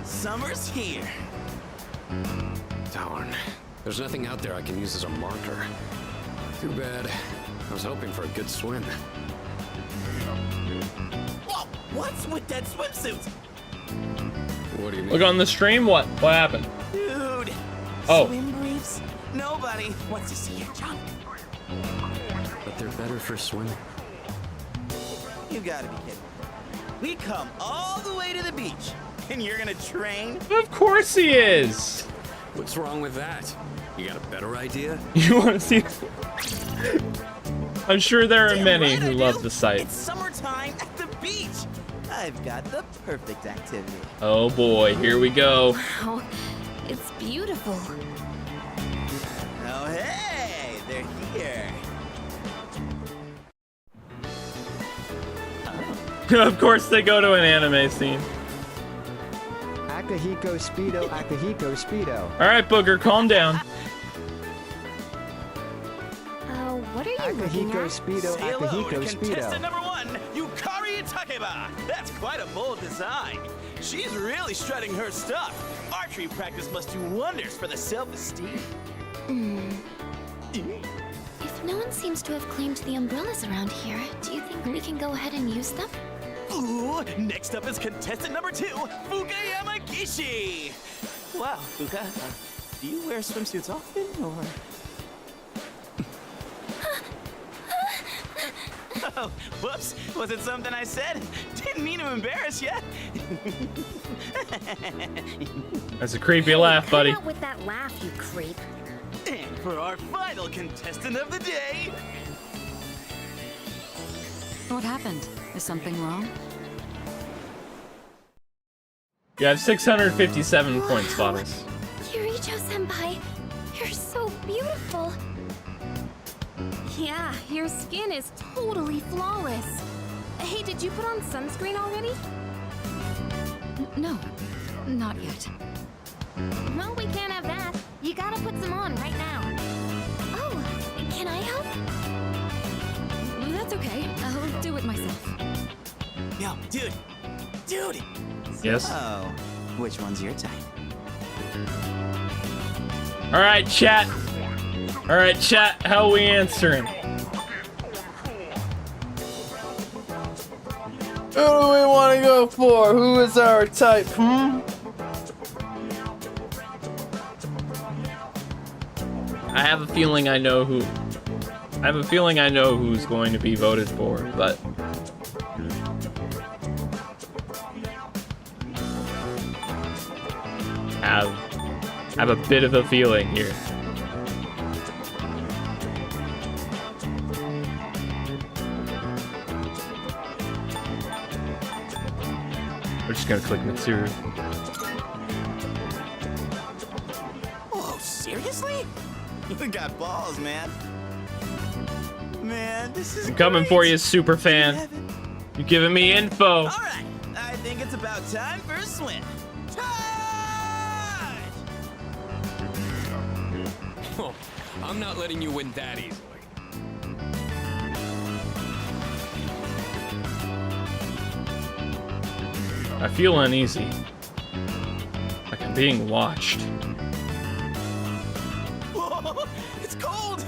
summer's here. Darn. There's nothing out there I can use as a marker. Too bad. I was hoping for a good swim. Whoa, what's with that swimsuit? What do you mean? Look on the stream. What happened? Dude. Oh. Swim briefs? Nobody wants to see your junk. But they're better for swimming. You gotta be kidding. We come all the way to the beach, and you're gonna train? Of course he is. What's wrong with that? You got a better idea? You want to see? I'm sure there are many who love the site. It's summertime at the beach. I've got the perfect activity. Oh boy, here we go. Wow, it's beautiful. Oh hey, they're here. Of course they go to an anime scene. Akahiko Speedo, Akahiko Speedo. Alright, Booger, calm down. What are you looking Akahiko at? Speedo, Say hello Akahiko to contestant Speedo. number 1, Yukari Takeba. That's quite a bold design. She's really strutting her stuff. Archery practice must do wonders for the self-esteem. If no one seems to have claimed the umbrellas around here, do you think we can go ahead and use them? Ooh, next up is contestant number 2, Fuka Yamagishi. Wow, Fuka, do you wear swimsuits often, or? Oh, whoops. Was it something I said? Didn't mean to embarrass you. That's a creepy laugh, buddy. Come out with that laugh, you creep. And for our final contestant of the day... What happened? Is something wrong? You have 657 points, Lotus. Kirijo-senpai, you're so beautiful. Yeah, your skin is totally flawless. Hey, did you put on sunscreen already? No, not yet. Well, we can't have that. You gotta put some on right now. Oh, can I help? That's okay. I'll do it myself. Yo, dude. Yes? Oh, which one's your type? Alright, chat. Alright, chat, how are we answering? Who do we want to go for? Who is our type, I have a feeling I know who... I have a feeling I know who's going to be voted for, but... have a bit of a feeling here. We're just gonna click Mitsuru. Oh, seriously? You got balls, man. Man, this is I'm coming for you, super fan. You giving me info. All right, I think it's about time for a swim. Oh, I'm not letting you win that easily. I feel uneasy. Like I'm being watched. Whoa, it's cold.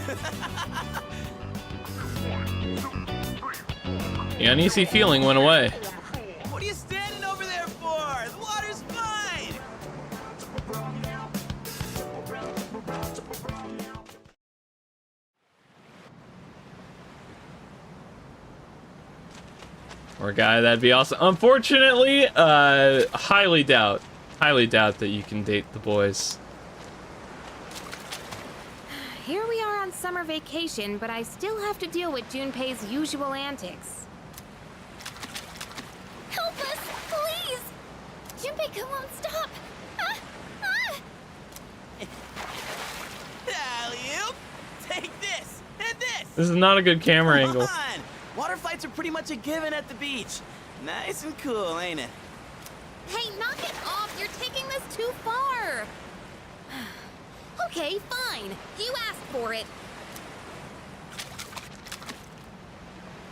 The uneasy feeling went away. What are you standing over there for? The water's fine. Or a guy, that'd be awesome. Unfortunately, highly doubt that you can date the boys. Here we are on summer vacation, but I still have to deal with Junpei's usual antics. Help us, please! Junpei won't stop. Alley-oop. Take this and this. This is not a good camera Come angle. on. Water fights are pretty much a given at the beach. Nice and cool, ain't it? Hey, knock it off! You're taking this too far! Okay, fine. You asked for it.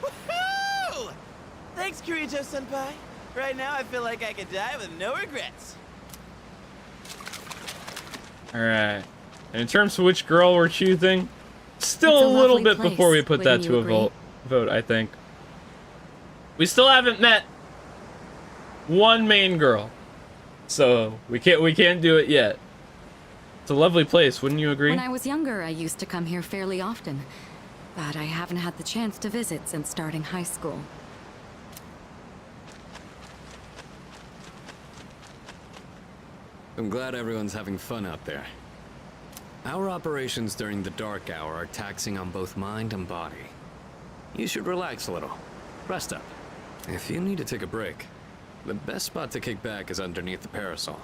Woohoo! Thanks, Kirijo-senpai. Right now, I feel like I could die with no regrets. Alright. And in terms of which girl we're choosing, still a little bit before we put that to a vote, I think. We still haven't met one main girl. So we can't do it yet. It's a lovely place, wouldn't you agree? When I was younger, I used to come here fairly often. But I haven't had the chance to visit since starting high school. I'm glad everyone's having fun out there. Our operations during the dark hour are taxing on both mind and body. You should relax a little. Rest up. If you need to take a break, the best spot to kick back is underneath the parasol.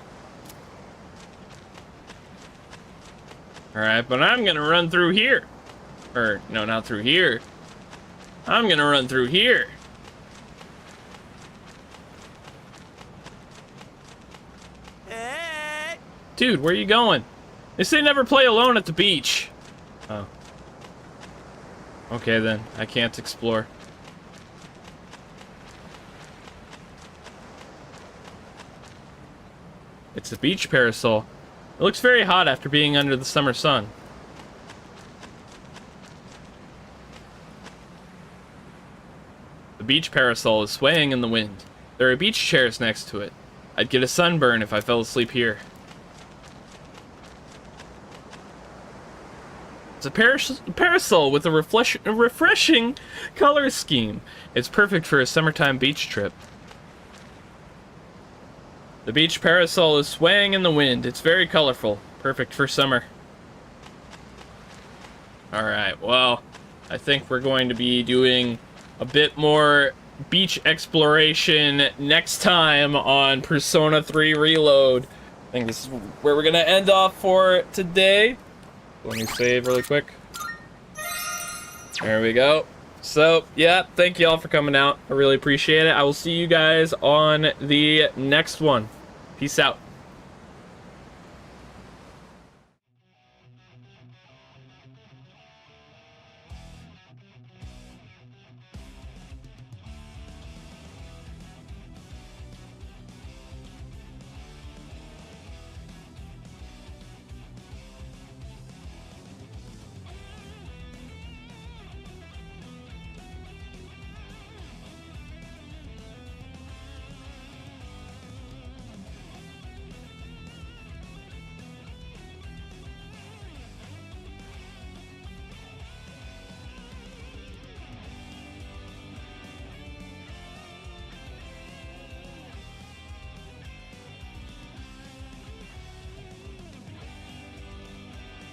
Alright, but I'm gonna run through here. Or, no, not through here. I'm gonna run through here. Hey! Dude, where you going? They say never play alone at the beach. Oh. Okay then, I can't explore. It's a beach parasol. It looks very hot after being under the summer sun. The beach parasol is swaying in the wind. There are beach chairs next to it. I'd get a sunburn if I fell asleep here. It's a parasol with a refreshing color scheme. It's perfect for a summertime beach trip. The beach parasol is swaying in the wind. It's very colorful. Perfect for summer. Alright, well, I think we're going to be doing a bit more beach exploration next time on Persona 3 Reload. I think this is where we're going to end off for today. Let me save really quick. There we go. So, yeah, thank you all for coming out. I really appreciate it. I will see you guys on the next one. Peace out.